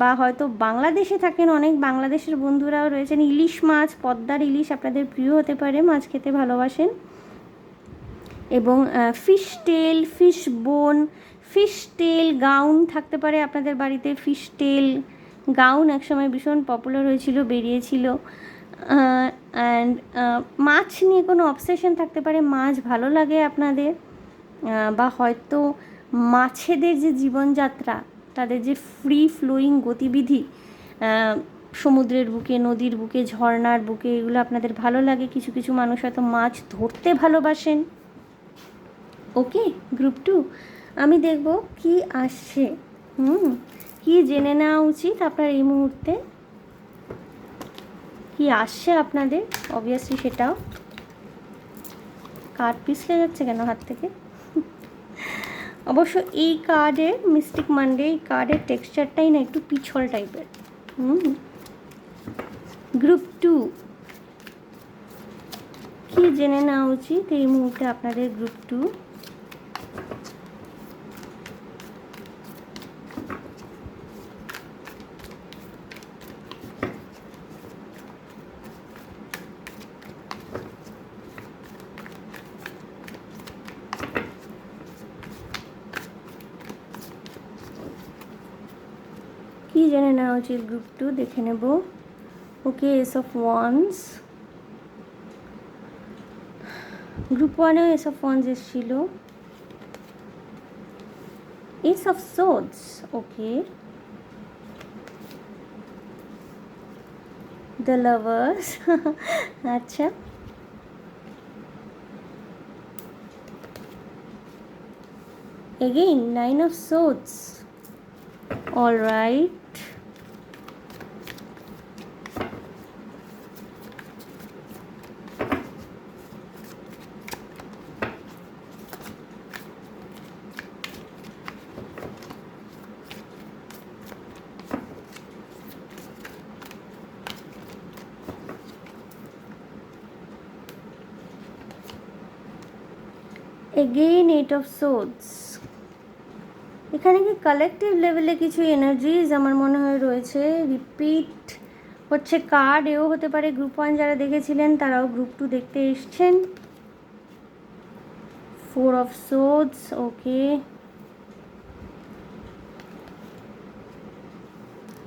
বা হয়তো বাংলাদেশে থাকেন, অনেক বাংলাদেশের বন্ধুরাও রয়েছেন, ইলিশ মাছ, পদ্মার ইলিশ আপনাদের প্রিয় হতে পারে, মাছ খেতে ভালোবাসেন। এবং ফিশ টেল, ফিশ বোন, ফিশ টেল গাউন থাকতে পারে আপনাদের বাড়িতে। ফিশ টেল গাউন একসময় ভীষণ পপুলার হয়েছিল, বেরিয়েছিল। অ্যান্ড মাছ নিয়ে কোনো অবসেশন থাকতে পারে, মাছ ভালো লাগে আপনাদের, বা হয়তো মাছেদের যে জীবনযাত্রা, তাদের যে ফ্রি ফ্লোয়িং গতিবিধি, সমুদ্রের বুকে, নদীর বুকে, ঝর্ণার বুকে, এগুলো আপনাদের ভালো লাগে। কিছু কিছু মানুষ হয়তো মাছ ধরতে ভালোবাসেন। ওকে, গ্রুপ 2, আমি দেখব কি আসছে, কি জেনে নেওয়া উচিত আপনার এই মুহূর্তে, কি আসছে আপনাদের। অবভিয়াসলি সেটাও কার্ড পিছলে যাচ্ছে কেন হাত থেকে। অবশ্য এই কার্ডের মিস্টিক মানডে, এই কার্ডের টেক্সচারটাই না একটু পিছল টাইপের। গ্রুপ 2, কি জেনে নেওয়া উচিত এই মুহূর্তে আপনাদের গ্রুপ 2। কি জেনে নেওয়া উচিত গ্রুপ 2, দেখে নেব। Okay, ace of wands, group 1এও এস অফ ওয়ান্স এসেছিল। Ace of swords, okay, the lovers. আচ্ছা, again 9 of swords. All right. Again 8 of swords. এখানে কি কালেকটিভ লেভেলে কিছু এনার্জিজ আমার মনে হয় রয়েছে, রিপিট হচ্ছে কার্ড। এও হতে পারে গ্রুপ 1 যারা দেখেছিলেন তারাও গ্রুপ 2 দেখতে এসছেন। 4 of swords, okay.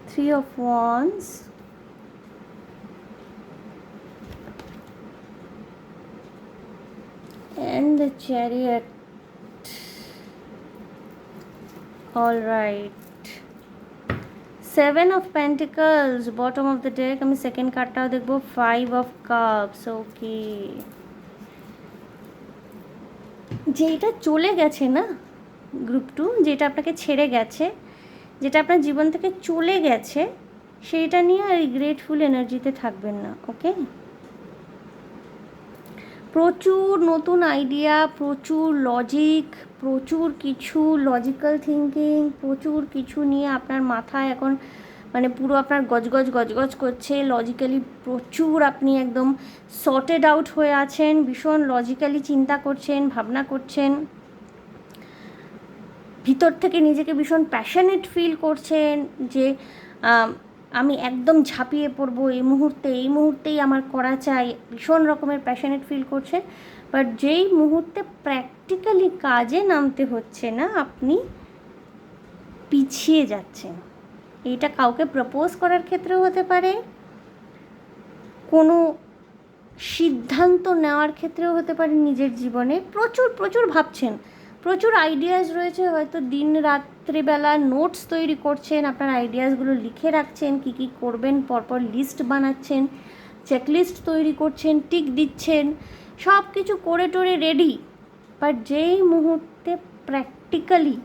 3 of wands, and the chariot. All right. 7 of pentacles, bottom of the deck. আমি সেকেন্ড কার্ডটাও দেখবো। 5 of cups, ওকে। যেটা চলে গেছে না গ্রুপ 2, যেটা আপনাকে ছেড়ে গেছে, যেটা আপনার জীবন থেকে চলে গেছে, সেইটা নিয়ে আর রিগ্রেটফুল এনার্জিতে থাকবেন না, ওকে। প্রচুর নতুন আইডিয়া, প্রচুর লজিক, প্রচুর কিছু লজিক্যাল থিঙ্কিং, প্রচুর কিছু নিয়ে আপনার মাথায় এখন মানে পুরো আপনার গজগজ গজগজ করছে। লজিক্যালি প্রচুর আপনি একদম সর্টেড আউট হয়ে আছেন, ভীষণ লজিক্যালি চিন্তা করছেন, ভাবনা করছেন, ভিতর থেকে নিজেকে ভীষণ প্যাশনেট ফিল করছেন যে আমি একদম ঝাঁপিয়ে পড়বো এই মুহূর্তেই আমার করা চাই, ভীষণ রকমের প্যাশনেট ফিল করছেন। বাট যেই মুহূর্তে প্র্যাকটিক্যালি কাজে নামতে হচ্ছে না, আপনি পিছিয়ে যাচ্ছেন। এইটা কাউকে প্রপোজ করার ক্ষেত্রেও হতে পারে, কোনো সিদ্ধান্ত নেওয়ার ক্ষেত্রেও হতে পারে। নিজের জীবনে প্রচুর প্রচুর ভাবছেন, প্রচুর আইডিয়াস রয়েছে, হয়তো দিন রাত্রিবেলা নোটস তৈরি করছেন, আপনার আইডিয়াসগুলো লিখে রাখছেন, কী কী করবেন পরপর লিস্ট বানাচ্ছেন, চেকলিস্ট তৈরি করছেন, টিক দিচ্ছেন, সব কিছু করে টোরে রেডি। বাট যেই মুহূর্তে প্র্যাকটিক্যালি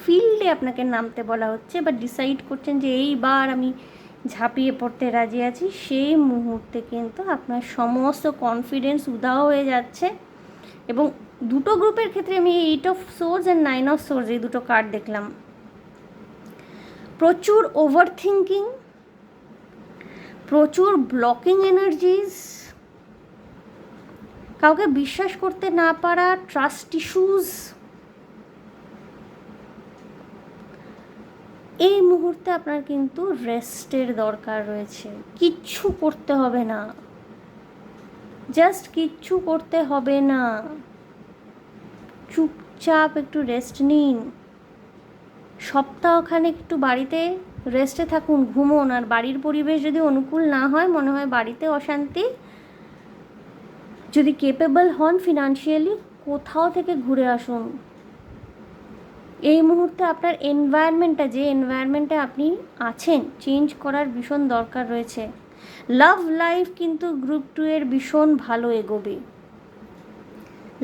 ফিল্ডে আপনাকে নামতে বলা হচ্ছে বা ডিসাইড করছেন যে এইবার আমি ঝাঁপিয়ে পড়তে রাজি আছি, সেই মুহূর্তে কিন্তু আপনার সমস্ত কনফিডেন্স উধাও হয়ে যাচ্ছে। এবং দুটো গ্রুপের ক্ষেত্রে আমি 8 of swords and 9 of swords এই দুটো কার্ড দেখলাম। প্রচুর ওভার থিঙ্কিং, প্রচুর ব্লকিং এনার্জিজ, কাউকে বিশ্বাস করতে না পারা, ট্রাস্ট ইস্যুজ। এই মুহূর্তে আপনার কিন্তু রেস্টের দরকার রয়েছে। কিচ্ছু করতে হবে না, জাস্ট কিচ্ছু করতে হবে না, চুপচাপ একটু রেস্ট নিন। সপ্তাহখানেক একটু বাড়িতে রেস্টে থাকুন, ঘুমোন। আর বাড়ির পরিবেশ যদি অনুকূল না হয়, মনে হয় বাড়িতে অশান্তি, যদি কেপেবল হন ফিনান্সিয়ালি, কোথাও থেকে ঘুরে আসুন। এই মুহূর্তে আপনার এনভায়রনমেন্টটা, যে এনভায়রনমেন্টে আপনি আছেন, চেঞ্জ করার ভীষণ দরকার রয়েছে। লাভ লাইফ কিন্তু গ্রুপ 2 এর ভীষণ ভালো এগোবে।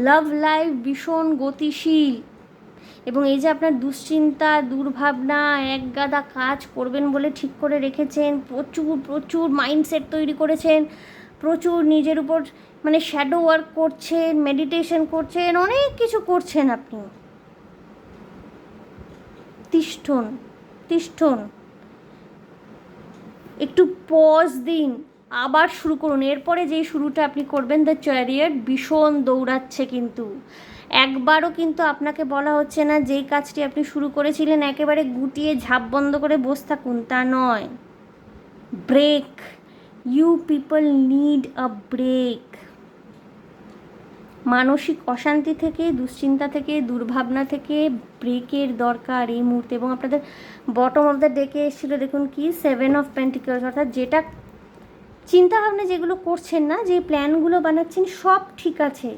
লাভ লাইফ ভীষণ গতিশীল। এবং এই যে আপনার দুশ্চিন্তা, দুর্ভাবনা, একগাদা কাজ করবেন বলে ঠিক করে রেখেছেন, প্রচুর প্রচুর মাইন্ডসেট তৈরি করেছেন, প্রচুর নিজের উপর মানে শ্যাডো ওয়ার্ক করছেন, মেডিটেশন করছেন, অনেক কিছু করছেন আপনি। তিষ্ঠুন, একটু পজ দিন, আবার শুরু করুন। এরপরে যেই শুরুটা আপনি করবেন, দ্য চ্যারিয়ট, ভীষণ দৌড়াচ্ছে কিন্তু। একবারও কিন্তু আপনাকে বলা হচ্ছে না যেই কাজটি আপনি শুরু করেছিলেন একেবারে গুটিয়ে ঝাঁপ বন্ধ করে বসে থাকুন, তা নয়। Break, you people need a break. মানসিক অশান্তি থেকে, দুশ্চিন্তা থেকে, দুর্ভাবনা থেকে ব্রেকের দরকার এই মুহূর্তে। এবং আপনাদের বটম অফ দ্য ডেকে এসেছিলো দেখুন কি, 7 of pentacles, অর্থাৎ যেটা চিন্তাভাবনা যেগুলো করছেন না, যে প্ল্যানগুলো বানাচ্ছেন, সব ঠিক আছে,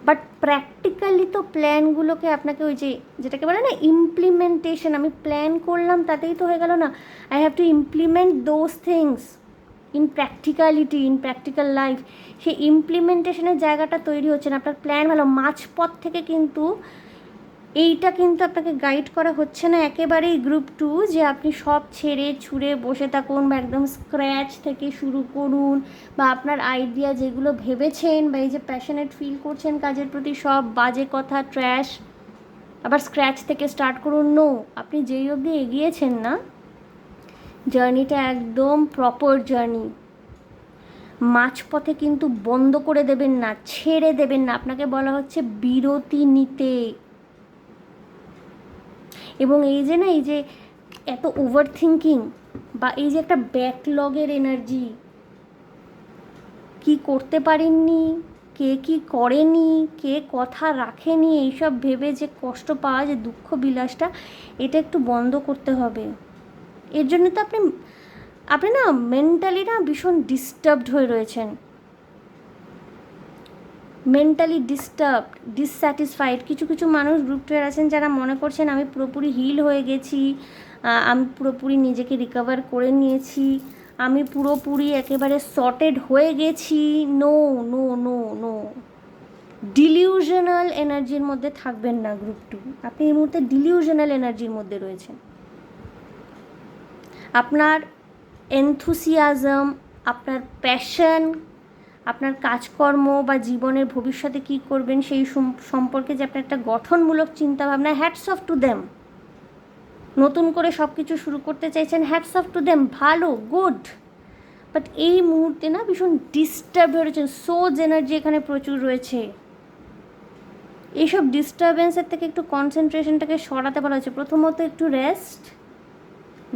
বাট প্র্যাকটিক্যালি তো প্ল্যানগুলোকে আপনাকে ওই যে যেটাকে বলে না ইমপ্লিমেন্টেশন, আমি প্ল্যান করলাম তাতেই তো হয়ে গেল না, I have to implement those things in practicality, in practical life. সেই ইমপ্লিমেন্টেশনের জায়গাটা তৈরি হচ্ছে না। আপনার প্ল্যান ভালো, মাঝপথ থেকে কিন্তু এইটা কিন্তু আপনাকে গাইড করা হচ্ছে না একেবারেই গ্রুপ 2, যে আপনি সব ছেড়ে ছুঁড়ে বসে থাকুন বা একদম স্ক্র্যাচ থেকে শুরু করুন, বা আপনার আইডিয়া যেগুলো ভেবেছেন বা এই যে প্যাশনেট ফিল করছেন কাজের প্রতি, সব বাজে কথা, ট্র্যাশ, আবার স্ক্র্যাচ থেকে স্টার্ট করুন। নো, আপনি যেই অবধি এগিয়েছেন না, জার্নিটা একদম প্রপার জার্নি। মাঝপথে কিন্তু বন্ধ করে দেবেন না, ছেড়ে দেবেন না। আপনাকে বলা হচ্ছে বিরতি নিতে। এবং এই যে না, এই যে এত ওভার থিঙ্কিং বা এই যে একটা ব্যাকলগের এনার্জি, কি করতে পারেননি, কে কি করেনি, কে কথা রাখেনি, এইসব ভেবে যে কষ্ট পাওয়া, যে দুঃখ বিলাসটা, এটা একটু বন্ধ করতে হবে। এর জন্য তো আপনি না মেন্টালি না ভীষণ ডিস্টার্বড হয়ে রয়েছেন, মেন্টালি ডিস্টার্বড, ডিসস্যাটিসফাইড। কিছু কিছু মানুষ গ্রুপ 2 আছেন যারা মনে করছেন আমি পুরোপুরি হিল হয়ে গেছি, আমি পুরোপুরি নিজেকে রিকভার করে নিয়েছি, আমি পুরোপুরি একেবারে সর্টেড হয়ে গেছি। No no no no, delusional এনার্জির মধ্যে থাকবেন না গ্রুপ 2। আপনি এই মুহূর্তে ডিলিউশনাল এনার্জির মধ্যে রয়েছেন। আপনার এনথুসিয়াজম, আপনার প্যাশন, আপনার কাজকর্ম বা জীবনের ভবিষ্যতে কী করবেন সেই সম্পর্কে যে আপনার একটা গঠনমূলক চিন্তাভাবনা, হ্যাটস অফ টু দেম। নতুন করে সব কিছু শুরু করতে চাইছেন, হ্যাটস অফ টু দেম, ভালো, গুড। বাট এই মুহূর্তে না ভীষণ ডিস্টার্ব হয়ে রয়েছেন, সোজ এনার্জি এখানে প্রচুর রয়েছে। এইসব ডিস্টারবেন্সের থেকে একটু কনসেন্ট্রেশনটাকে সরাতে বলা হচ্ছে। প্রথমত একটু রেস্ট,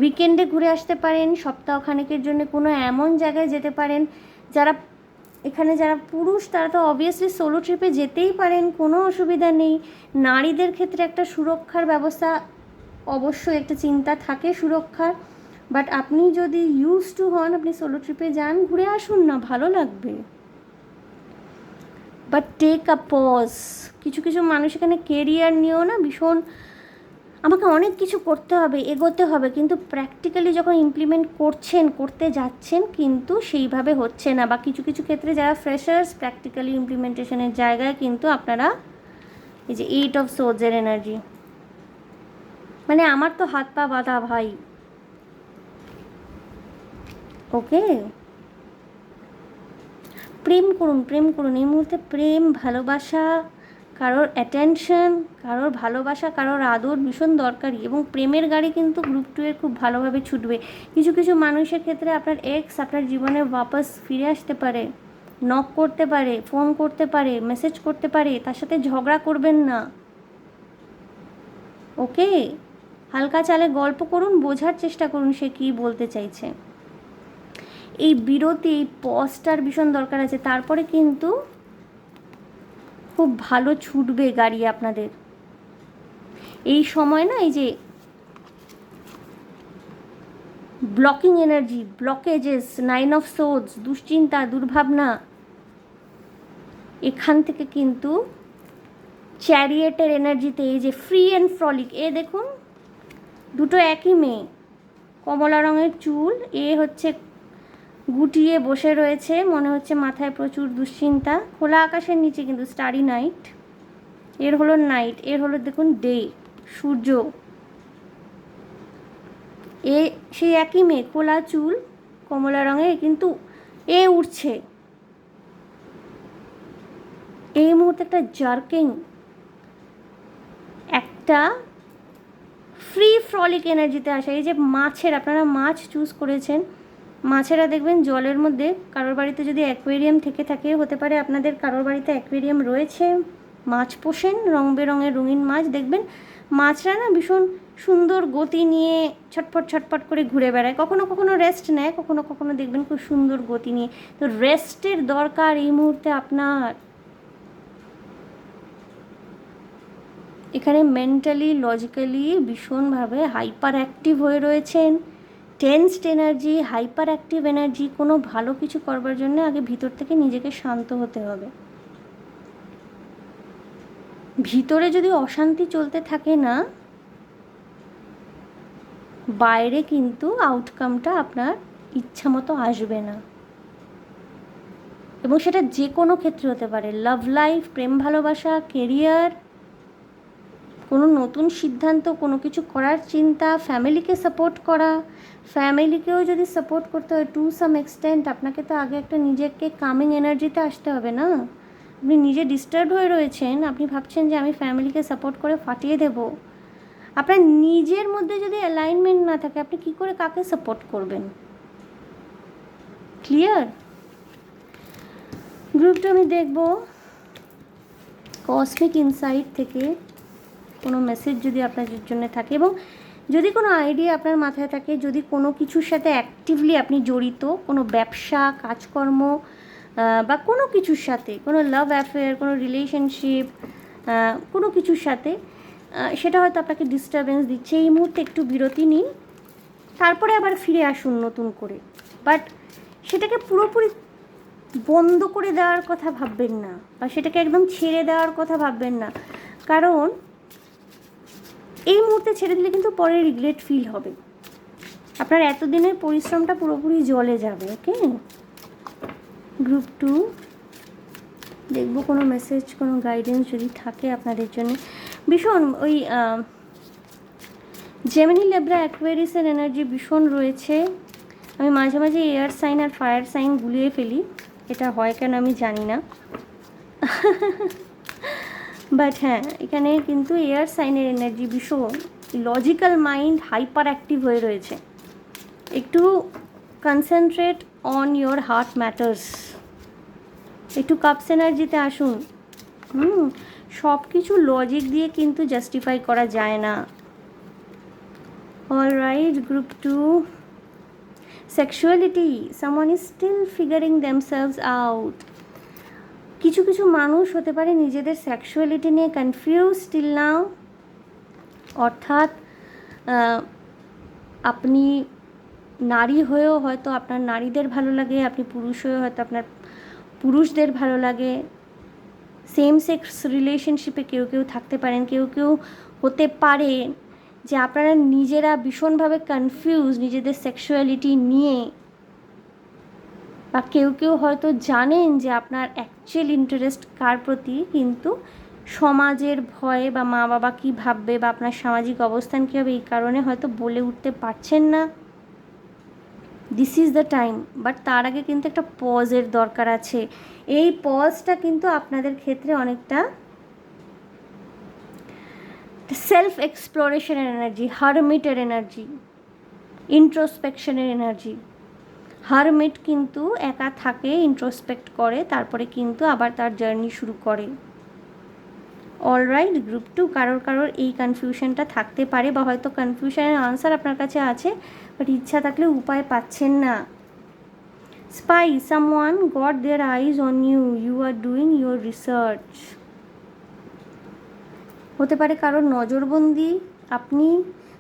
উইকেন্ডে ঘুরে আসতে পারেন, সপ্তাহখানেকের জন্য কোনো এমন জায়গায় যেতে পারেন। যারা পুরুষ তারা তো অবভিয়াসলি সোলো ট্রিপে যেতেই পারেন, কোনো অসুবিধা নেই। নারীদের ক্ষেত্রে একটা সুরক্ষার ব্যবস্থা অবশ্যই, একটা চিন্তা থাকে সুরক্ষার। বাট আপনি যদি ইউজ টু হন, আপনি সোলো ট্রিপে যান, ঘুরে আসুন না, ভালো লাগবে। But take a pause. কিছু কিছু মানুষ এখানে কেরিয়ার নিয়েও না ভীষণ, আমাকে অনেক কিছু করতে হবে, এগোতে হবে, কিন্তু প্র্যাকটিক্যালি যখন ইমপ্লিমেন্ট করতে যাচ্ছেন কিন্তু সেইভাবে হচ্ছে না। বা কিছু কিছু ক্ষেত্রে যারা ফ্রেশার্স, প্র্যাকটিক্যালি ইমপ্লিমেন্টেশনের জায়গায় কিন্তু আপনারা এই যে 8 অফ সোর্ডসের এনার্জি, মানে আমার তো হাত পা বাঁধা ভাই। ওকে, প্রেম করুন এই মুহূর্তে। প্রেম, ভালোবাসা, কারোর অ্যাটেনশন, কারোর ভালোবাসা, কারোর আদর ভীষণ দরকারি। এবং প্রেমের গাড়ি কিন্তু গ্রুপ 2 এর খুব ভালোভাবে ছুটবে। কিছু কিছু মানুষের ক্ষেত্রে আপনার এক্স আপনার জীবনে ওয়াপস ফিরে আসতে পারে, নক করতে পারে, ফোন করতে পারে, মেসেজ করতে পারে। তার সাথে ঝগড়া করবেন না, ওকে? হালকা চালে গল্প করুন, বোঝার চেষ্টা করুন সে কী বলতে চাইছে। এই বিরতি, এই পজটার ভীষণ দরকার আছে। তারপরে কিন্তু খুব ভালো ছুটবে গাড়ি আপনাদের। এই সময় না এই যে blocking energy, blockages, 9 of swords, দুশ্চিন্তা, দুর্ভাবনা, এখান থেকে কিন্তু চ্যারিয়েটের এনার্জিতে এই যে ফ্রি অ্যান্ড ফ্রলিক, এ দেখুন দুটো একই মেয়ে, কমলা রঙের চুল, এ হচ্ছে গুটিয়ে বসে রয়েছে, মনে হচ্ছে মাথায় প্রচুর দুশ্চিন্তা। খোলা আকাশের নিচে কিন্তু স্টারি নাইট, এর হলো নাইট, এর হলো দেখুন ডে, সূর্য। এ সেই একই মেয়ে, খোলা চুল, কমলা রঙের, কিন্তু এ উঠছে। এই মুহূর্তে একটা জার্কিং, একটা ফ্রি ফ্রলিক এনার্জিতে আসে। এই যে মাছের, আপনারা মাছ চুজ করেছেন, মাছেরা দেখবেন জলের মধ্যে, কারোর বাড়িতে যদি অ্যাকোয়ারিয়াম থেকে থাকে, হতে পারে আপনাদের কারোর বাড়িতে অ্যাকোয়ারিয়াম রয়েছে, মাছ পোষেন, রং বেরঙের রঙিন মাছ, দেখবেন মাছরা না ভীষণ সুন্দর গতি নিয়ে ছটফট ছটফট করে ঘুরে বেড়ায়। কখনো কখনো রেস্ট নেয়, কখনো কখনো দেখবেন খুব সুন্দর গতি নিয়ে। তো রেস্টের দরকার এই মুহূর্তে আপনার। এখানে মেন্টালি, লজিক্যালি ভীষণভাবে হাইপার অ্যাক্টিভ হয়ে রয়েছেন। Tensed energy, hyper active energy. কোনো ভালো কিছু করবার জন্য আগে ভিতর থেকে নিজেকে শান্ত হতে হবে। ভিতরে যদি অশান্তি চলতে থাকে না, বাইরে কিন্তু আউটকামটা আপনার ইচ্ছা মতো আসবে না। এবং সেটা যে কোনো ক্ষেত্রে হতে পারে, লাভ লাইফ, প্রেম ভালোবাসা, কেরিয়ার, কোনো নতুন সিদ্ধান্ত, কোনো কিছু করার চিন্তা, ফ্যামিলিকে সাপোর্ট করা। ফ্যামিলিকেও যদি সাপোর্ট করতে হয় টু সাম এক্সটেন্ট, আপনাকে তো আগে একটা নিজেকে কামিং এনার্জিতে আসতে হবে না? আপনি নিজে ডিস্টার্ব হয়ে রয়েছেন, আপনি ভাবছেন যে আমি ফ্যামিলিকে সাপোর্ট করে ফাটিয়ে দেব। আপনার নিজের মধ্যে যদি অ্যালাইনমেন্ট না থাকে, আপনি কী করে কাকে সাপোর্ট করবেন? ক্লিয়ার? গ্রুপটা আমি দেখব কসমিক ইনসাইট থেকে কোনো মেসেজ যদি আপনাদের জন্য থাকে, এবং যদি কোনো আইডিয়া আপনার মাথায় থাকে, যদি কোনো কিছুর সাথে অ্যাক্টিভলি আপনি জড়িত, কোনো ব্যবসা, কাজকর্ম বা কোনো কিছুর সাথে, কোনো লাভ অ্যাফেয়ার, কোনো রিলেশনশিপ, কোনো কিছুর সাথে, সেটা হয়তো আপনাকে ডিস্টারবেন্স দিচ্ছে, এই মুহূর্তে একটু বিরতি নিন, তারপরে আবার ফিরে আসুন নতুন করে। বাট সেটাকে পুরোপুরি বন্ধ করে দেওয়ার কথা ভাববেন না, বা সেটাকে একদম ছেড়ে দেওয়ার কথা ভাববেন না, কারণ এই মুহূর্তে ছেড়ে দিলে কিন্তু পরে রিগ্রেট ফিল হবে, আপনার এতদিনের পরিশ্রমটা পুরোপুরি জলে যাবে। ওকে, গ্রুপ 2 দেখব কোনো মেসেজ, কোনো গাইডেন্স যদি থাকে আপনাদের জন্য। ভীষণ ওই জেমিনি, লিব্রা, অ্যাকুয়ারিয়াসের এনার্জি ভীষণ রয়েছে। আমি মাঝে মাঝে এয়ার সাইন আর ফায়ার সাইন গুলিয়ে ফেলি, এটা হয় কেন আমি জানি না। বাট হ্যাঁ, এখানে কিন্তু এয়ার সাইনের এনার্জি ভীষণ, লজিক্যাল মাইন্ড হাইপার অ্যাক্টিভ হয়ে রয়েছে। একটু concentrate on your heart matters, একটু কাপস এনার্জিতে আসুন। সব কিছু লজিক দিয়ে কিন্তু জাস্টিফাই করা যায় না। Alright, group 2 sexuality, someone is still figuring themselves out. কিছু কিছু মানুষ হতে পারে নিজেদের সেক্সুয়ালিটি নিয়ে কনফিউজ স্টিল নাও, অর্থাৎ আপনি নারী হয়েও হয়তো আপনার নারীদের ভালো লাগে, আপনি পুরুষ হয়েও হয়তো আপনার পুরুষদের ভালো লাগে। সেম সেক্স রিলেশনশিপে কেউ কেউ থাকতে পারেন, কেউ কেউ হতে পারে যে আপনারা নিজেরা ভীষণভাবে কনফিউজ নিজেদের সেক্সুয়ালিটি নিয়ে, বা কেউ কেউ হয়তো জানেন যে আপনার অ্যাকচুয়াল ইন্টারেস্ট কার প্রতি, কিন্তু সমাজের ভয়ে বা মা বাবা কী ভাববে বা আপনার সামাজিক অবস্থান কী হবে, এই কারণে হয়তো বলে উঠতে পারছেন না। This is the time, but তার আগে কিন্তু একটা পজের দরকার আছে। এই পজটা কিন্তু আপনাদের ক্ষেত্রে অনেকটা সেলফ এক্সপ্লোরেশনের এনার্জি, হারমিটের এনার্জি, ইন্ট্রোস্পেকশনের এনার্জি। হারমিট কিন্তু একা থাকে, ইন্ট্রোস্পেক্ট করে, তারপরে কিন্তু আবার তার জার্নি শুরু করে। অলরাইট, গ্রুপ 2 কারোর এই কনফিউশনটা থাকতে পারে, বা হয়তো কনফিউশনের আনসার আপনার কাছে আছে, বাট ইচ্ছা থাকলে উপায় পাচ্ছেন না। Spy, someone got their eyes on you, you are doing your research. হতে পারে কারোর নজরবন্দি আপনি,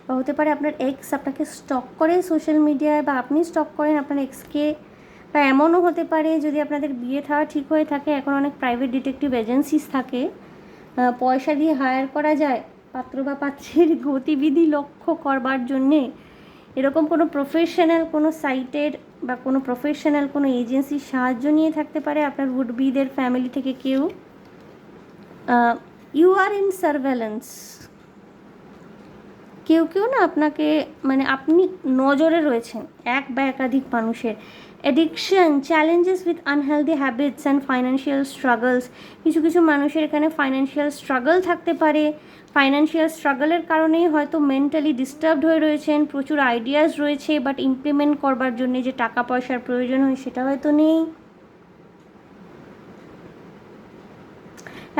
বা হতে পারে আপনার এক্স আপনাকে স্টক করে সোশ্যাল মিডিয়ায়, বা আপনি স্টক করেন আপনার এক্সকে, বা এমনও হতে পারে যদি আপনাদের বিয়ে থাওয়া ঠিক হয়ে থাকে, এখন অনেক প্রাইভেট ডিটেকটিভ এজেন্সিস থাকে, পয়সা দিয়ে হায়ার করা যায় পাত্র বা পাত্রের গতিবিধি লক্ষ্য করবার জন্যে। এরকম কোনো প্রফেশনাল কোনো সাইটের বা কোনো প্রফেশনাল কোনো এজেন্সির সাহায্য নিয়ে থাকতে পারে আপনার উড বিদের ফ্যামিলি থেকে কেউ। ইউ আর ইন সার্ভেলেন্স, কেউ কেউ না আপনাকে, মানে আপনি নজরে রয়েছেন এক বা একাধিক মানুষের। Addiction, challenges with unhealthy habits and financial struggles, কিছু কিছু মানুষের এখানে ফাইন্যান্সিয়াল স্ট্রাগল থাকতে পারে। ফাইন্যান্সিয়াল স্ট্রাগলের কারণেই হয়তো মেন্টালি ডিস্টার্বড হয়ে রয়েছেন, প্রচুর আইডিয়াস রয়েছে, বাট ইমপ্লিমেন্ট করবার জন্য যে টাকা পয়সার প্রয়োজন হয় সেটা হয়তো নেই।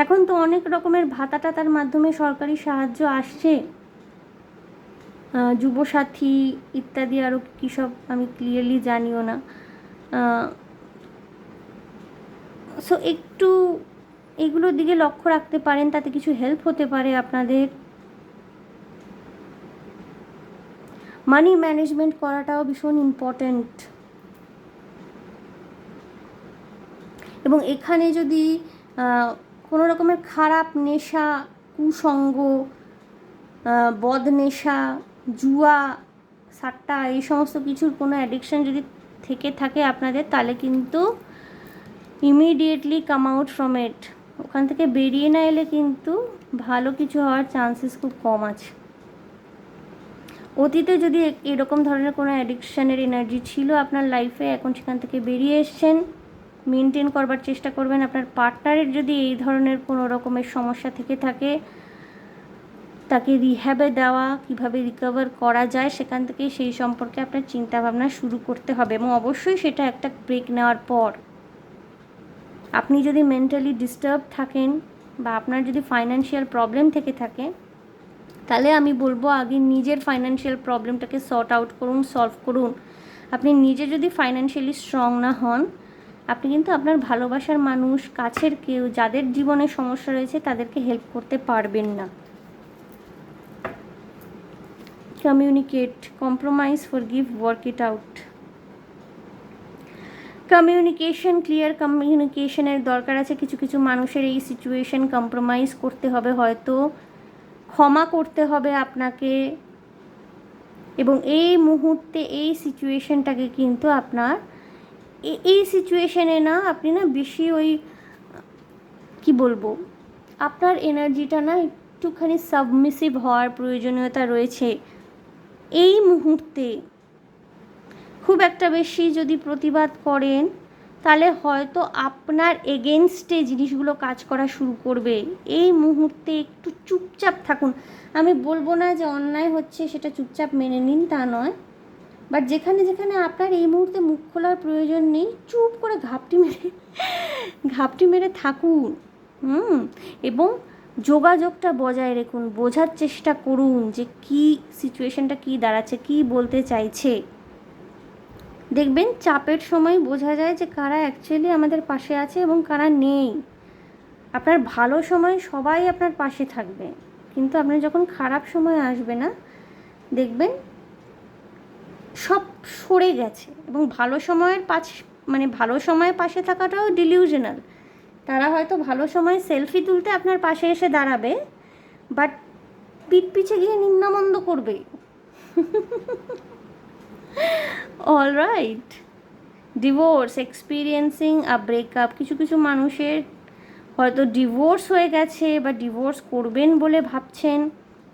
এখন তো অনেক রকমের ভাতা টাতার মাধ্যমে সরকারি সাহায্য আসছে, যুবসাথী ইত্যাদি, আরও কী সব আমি ক্লিয়ারলি জানিও না। সো একটু এগুলোর দিকে লক্ষ্য রাখতে পারেন, তাতে কিছু হেল্প হতে পারে আপনাদের। মানি ম্যানেজমেন্ট করাটাও ভীষণ ইম্পর্ট্যান্ট, এবং এখানে যদি কোনো রকমের খারাপ নেশা, কুসঙ্গ, বদনেশা, জুয়া, সাট্টা, এই সমস্ত কিছুর কোনো অ্যাডিকশান যদি থেকে থাকে আপনাদের, তাহলে কিন্তু immediately come out from it. ওখান থেকে বেরিয়ে না এলে কিন্তু ভালো কিছু হওয়ার চান্সেস খুব কম আছে। অতীতে যদি এরকম ধরনের কোনো অ্যাডিকশানের এনার্জি ছিল আপনার লাইফে, এখন সেখান থেকে বেরিয়ে এসছেন, মেনটেন করবার চেষ্টা করবেন। আপনার পার্টনারের যদি এই ধরনের কোনো রকমের সমস্যা থেকে থাকে, তাকে রিহ্যাবে দেওয়া, কিভাবে রিকভার করা যায় সেখান থেকে সেই সম্পর্কে আপনার চিন্তাভাবনা শুরু করতে হবে, এবং অবশ্যই সেটা একটা ব্রেক নেওয়ার পর। আপনি যদি মেন্টালি ডিস্টার্ব থাকেন বা আপনার যদি ফাইন্যান্সিয়াল প্রবলেম থেকে থাকে, তাহলে আমি বলবো আগে নিজের ফাইন্যান্সিয়াল প্রবলেমটাকে সর্ট আউট করুন, সলভ করুন। আপনি নিজে যদি ফাইন্যান্সিয়ালি স্ট্রং না হন, আপনি কিন্তু আপনার ভালোবাসার মানুষ, কাছের কেউ যাদের জীবনে সমস্যা রয়েছে তাদেরকে হেল্প করতে পারবেন না। Communicate, compromise, forgive, work it out. Communication, clear কমিউনিকেশনের দরকার আছে। কিছু কিছু মানুষের এই সিচুয়েশন কম্প্রোমাইজ করতে হবে, হয়তো ক্ষমা করতে হবে আপনাকে, এবং এই মুহূর্তে এই সিচুয়েশনটাকে কিন্তু আপনার এই সিচুয়েশনে না আপনি না বেশি ওই কি বলবো, আপনার এনার্জিটা না একটুখানি সাবমিসিভ হওয়ার প্রয়োজনীয়তা রয়েছে এই মুহূর্তে। খুব একটা বেশি যদি প্রতিবাদ করেন তাহলে হয়তো আপনার এগেনস্টে জিনিসগুলো কাজ করা শুরু করবে। এই মুহূর্তে একটু চুপচাপ থাকুন। আমি বলবো না যে অন্যায় হচ্ছে সেটা চুপচাপ মেনে নিন, তা নয়, বাট যেখানে যেখানে আপনার এই মুহূর্তে মুখ খোলার প্রয়োজন নেই, চুপ করে ঘাপটি মেরে থাকুন। এবং যোগাযোগটা বজায় রাখুন, বোঝার চেষ্টা করুন যে কী সিচুয়েশনটা কী দাঁড়াচ্ছে, কী বলতে চাইছে। দেখবেন চাপের সময় বোঝা যায় যে কারা অ্যাকচুয়ালি আমাদের পাশে আছে এবং কারা নেই। আপনার ভালো সময় সবাই আপনার পাশে থাকবে, কিন্তু আপনার যখন খারাপ সময় আসবে না, দেখবেন সব সরে গেছে। এবং ভালো সময়ের ভালো সময়ের পাশে থাকাটাও ডিলিউশনাল। তারা হয়তো ভালো সময় সেলফি তুলতে আপনার পাশে এসে দাঁড়াবে, বাট পিঠ পিছে গিয়ে নিন্দামন্দ করবে। All right. ডিভোর্স, এক্সপিরিয়েন্সিং আ ব্রেকআপ। কিছু কিছু মানুষের হয়তো ডিভোর্স হয়ে গেছে বা ডিভোর্স করবেন বলে ভাবছেন,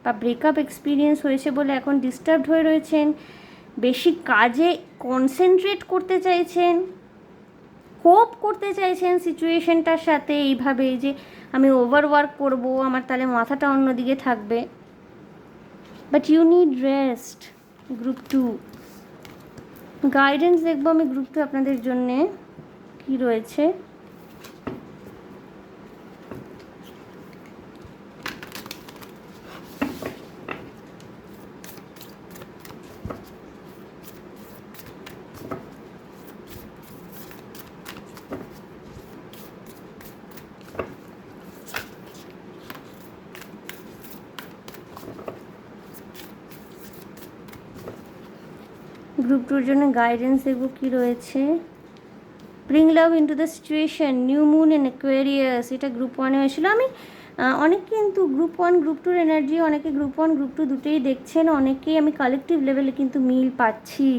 বা ব্রেকআপ এক্সপিরিয়েন্স হয়েছে বলে এখন ডিস্টার্বড হয়ে রয়েছেন, বেশি কাজে কনসেন্ট্রেট করতে চাইছেন, কোপ করতে চাইছেন সিচুয়েশনটার সাথে এইভাবে যে আমি ওভারওয়ার্ক করবো, আমার তাহলে মাথাটা অন্যদিকে থাকবে। But you need rest. Group 2 guidance দেখবো আমি গ্রুপ 2 আপনাদের জন্যে কি রয়েছে। গ্রুপ 2-র জন্য গাইডেন্স দেখবো কী রয়েছে। Bring love into the situation, new moon in Aquarius. এটা গ্রুপ 1-এ হয়েছিল। আমি অনেক কিন্তু গ্রুপ 1 গ্রুপ 2-র এনার্জি, অনেকে গ্রুপ 1 গ্রুপ 2 দুটোই দেখছেন, অনেকেই আমি কালেকটিভ লেভেলে কিন্তু মিল পাচ্ছি।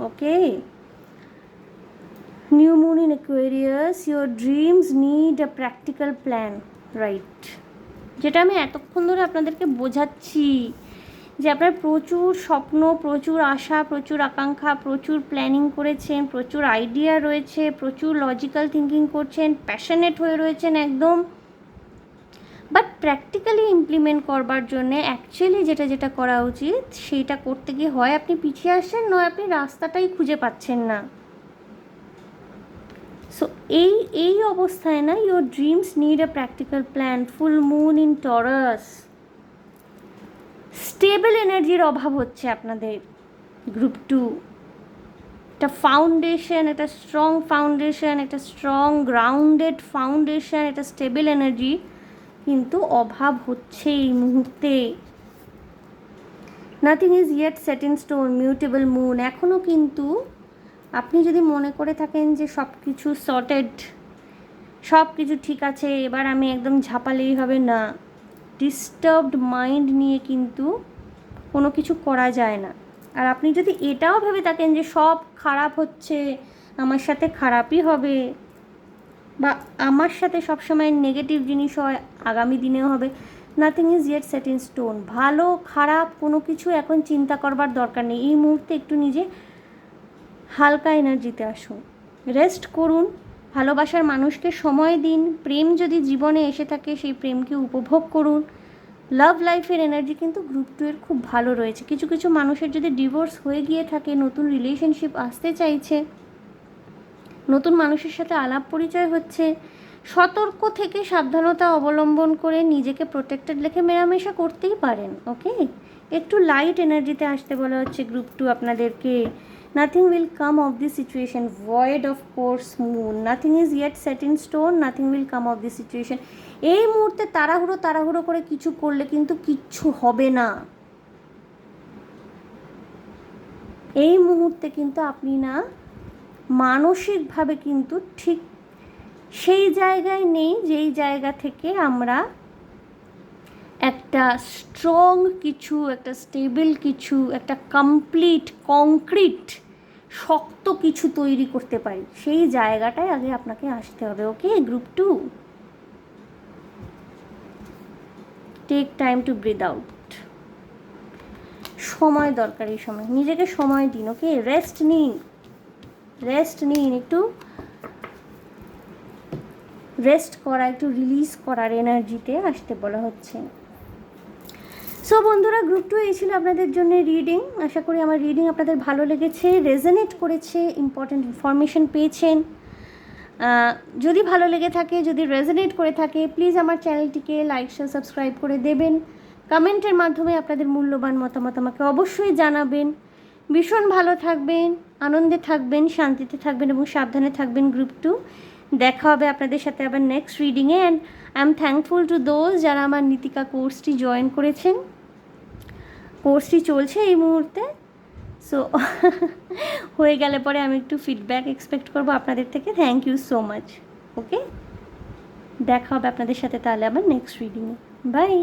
Okay, new moon in Aquarius, your dreams need a practical plan. Right, যেটা আমি এতক্ষণ ধরে আপনাদেরকে বোঝাচ্ছি যে আপনার প্রচুর স্বপ্ন, প্রচুর আশা, প্রচুর আকাঙ্ক্ষা, প্রচুর প্ল্যানিং করেছেন, প্রচুর আইডিয়া রয়েছে, প্রচুর লজিক্যাল থিঙ্কিং করছেন, প্যাশনেট হয়ে রয়েছেন একদম, বাট প্র্যাকটিক্যালি ইমপ্লিমেন্ট করবার জন্যে অ্যাকচুয়ালি যেটা যেটা করা উচিত সেইটা করতে গিয়ে হয় আপনি পিছিয়ে আসছেন, নয় আপনি রাস্তাটাই খুঁজে পাচ্ছেন না। সো এই অবস্থায় না, your dreams need a practical plan. Full moon in Taurus, stable এনার্জির অভাব হচ্ছে আপনাদের গ্রুপ 2। একটা ফাউন্ডেশন, একটা স্ট্রং ফাউন্ডেশন, একটা স্ট্রং গ্রাউন্ডেড ফাউন্ডেশন, একটা স্টেবল এনার্জি কিন্তু অভাব হচ্ছে এই মুহূর্তে। Nothing is yet set in stone, mutable moon. এখনও কিন্তু আপনি যদি মনে করে থাকেন যে সব কিছু সর্টেড, সব কিছু ঠিক আছে, এবার আমি একদম ঝাঁপালেই হবে না। ডিস্টার্বড মাইন্ড নিয়ে কিন্তু কোনো কিছু করা যায় না। আর আপনি যদি এটাও ভেবে থাকেন যে সব খারাপ হচ্ছে, আমার সাথে খারাপই হবে, বা আমার সাথে সবসময় নেগেটিভ জিনিস হয়, আগামী দিনেও হবে, nothing is yet set in stone. ভালো খারাপ কোনো কিছু এখন চিন্তা করবার দরকার নেই। এই মুহূর্তে একটু নিজে হালকা এনার্জিতে আসুন, রেস্ট করুন, ভালোবাসার মানুষকে সময় দিন, প্রেম যদি জীবনে এসে থাকে সেই প্রেমকে উপভোগ করুন। লাভ লাইফের এনার্জি কিন্তু গ্রুপ 2 এর খুব ভালো রয়েছে। কিছু কিছু মানুষের যদি ডিভোর্স হয়ে গিয়ে থাকে, নতুন রিলেশনশিপ আসতে চাইছে, নতুন মানুষের সাথে আলাপ পরিচয় হচ্ছে, সতর্ক থেকে সাবধানতা অবলম্বন করে নিজেকে প্রোটেক্টেড রেখে মেলামেশা করতেই পারেন। ওকে, একটু লাইট এনার্জিতে আসতে বলা হচ্ছে গ্রুপ 2 আপনাদেরকে। Nothing will come of this situation, void of course moon, nothing is yet set in stone, nothing will come of this situation. এই মুহূর্তে তাড়াহুড়ো করে কিছু করলে কিন্তু কিচ্ছু হবে না। এই মুহূর্তে কিন্তু আপনি না মানসিকভাবে কিন্তু ঠিক সেই জায়গায় নেই যেই জায়গা থেকে আমরা একটা স্ট্রং কিছু, একটা স্টেবল কিছু, একটা কমপ্লিট কংক্রিট শক্ত কিছু তৈরি করতে পারি। সেই জায়গাটায় আগে আপনাকে আসতে হবে। Okay group 2, take time to breathe out. সময় দরকার, এই সময় নিজেকে সময় দিন। ওকে, রেস্ট নিন, একটু রেস্ট করা, একটু রিলিজ করার এনার্জিতে আসতে বলা হচ্ছে। সো বন্ধুরা, গ্রুপ 2 এই ছিল আপনাদের জন্য রিডিং। আশা করি আমার রিডিং আপনাদের ভালো লেগেছে, রেজোনেট করেছে, ইম্পর্ট্যান্ট ইনফরমেশন পেয়েছেন। যদি ভালো লেগে থাকে, যদি রেজোনেট করে থাকে, প্লিজ আমার চ্যানেলটিকে লাইক শেয়ার সাবস্ক্রাইব করে দেবেন। কমেন্টের মাধ্যমে আপনাদের মূল্যবান মতামত আমাকে অবশ্যই জানাবেন। ভীষণ ভালো থাকবেন, আনন্দে থাকবেন, শান্তিতে থাকবেন এবং সাবধানে থাকবেন গ্রুপ 2। দেখা হবে আপনাদের সাথে আবার নেক্সট রিডিংয়ে। And I am thankful to those যারা আমার নীতিকা কোর্সটি জয়েন করেছেন। কোর্সটি চলছে এই মুহূর্তে। সো হয়ে গেলে পরে আমি একটু ফিডব্যাক এক্সপেক্ট করবো আপনাদের থেকে। Thank you so much. Okay, দেখা হবে আপনাদের সাথে তাহলে আবার নেক্সট রিডিংয়ে। বাই।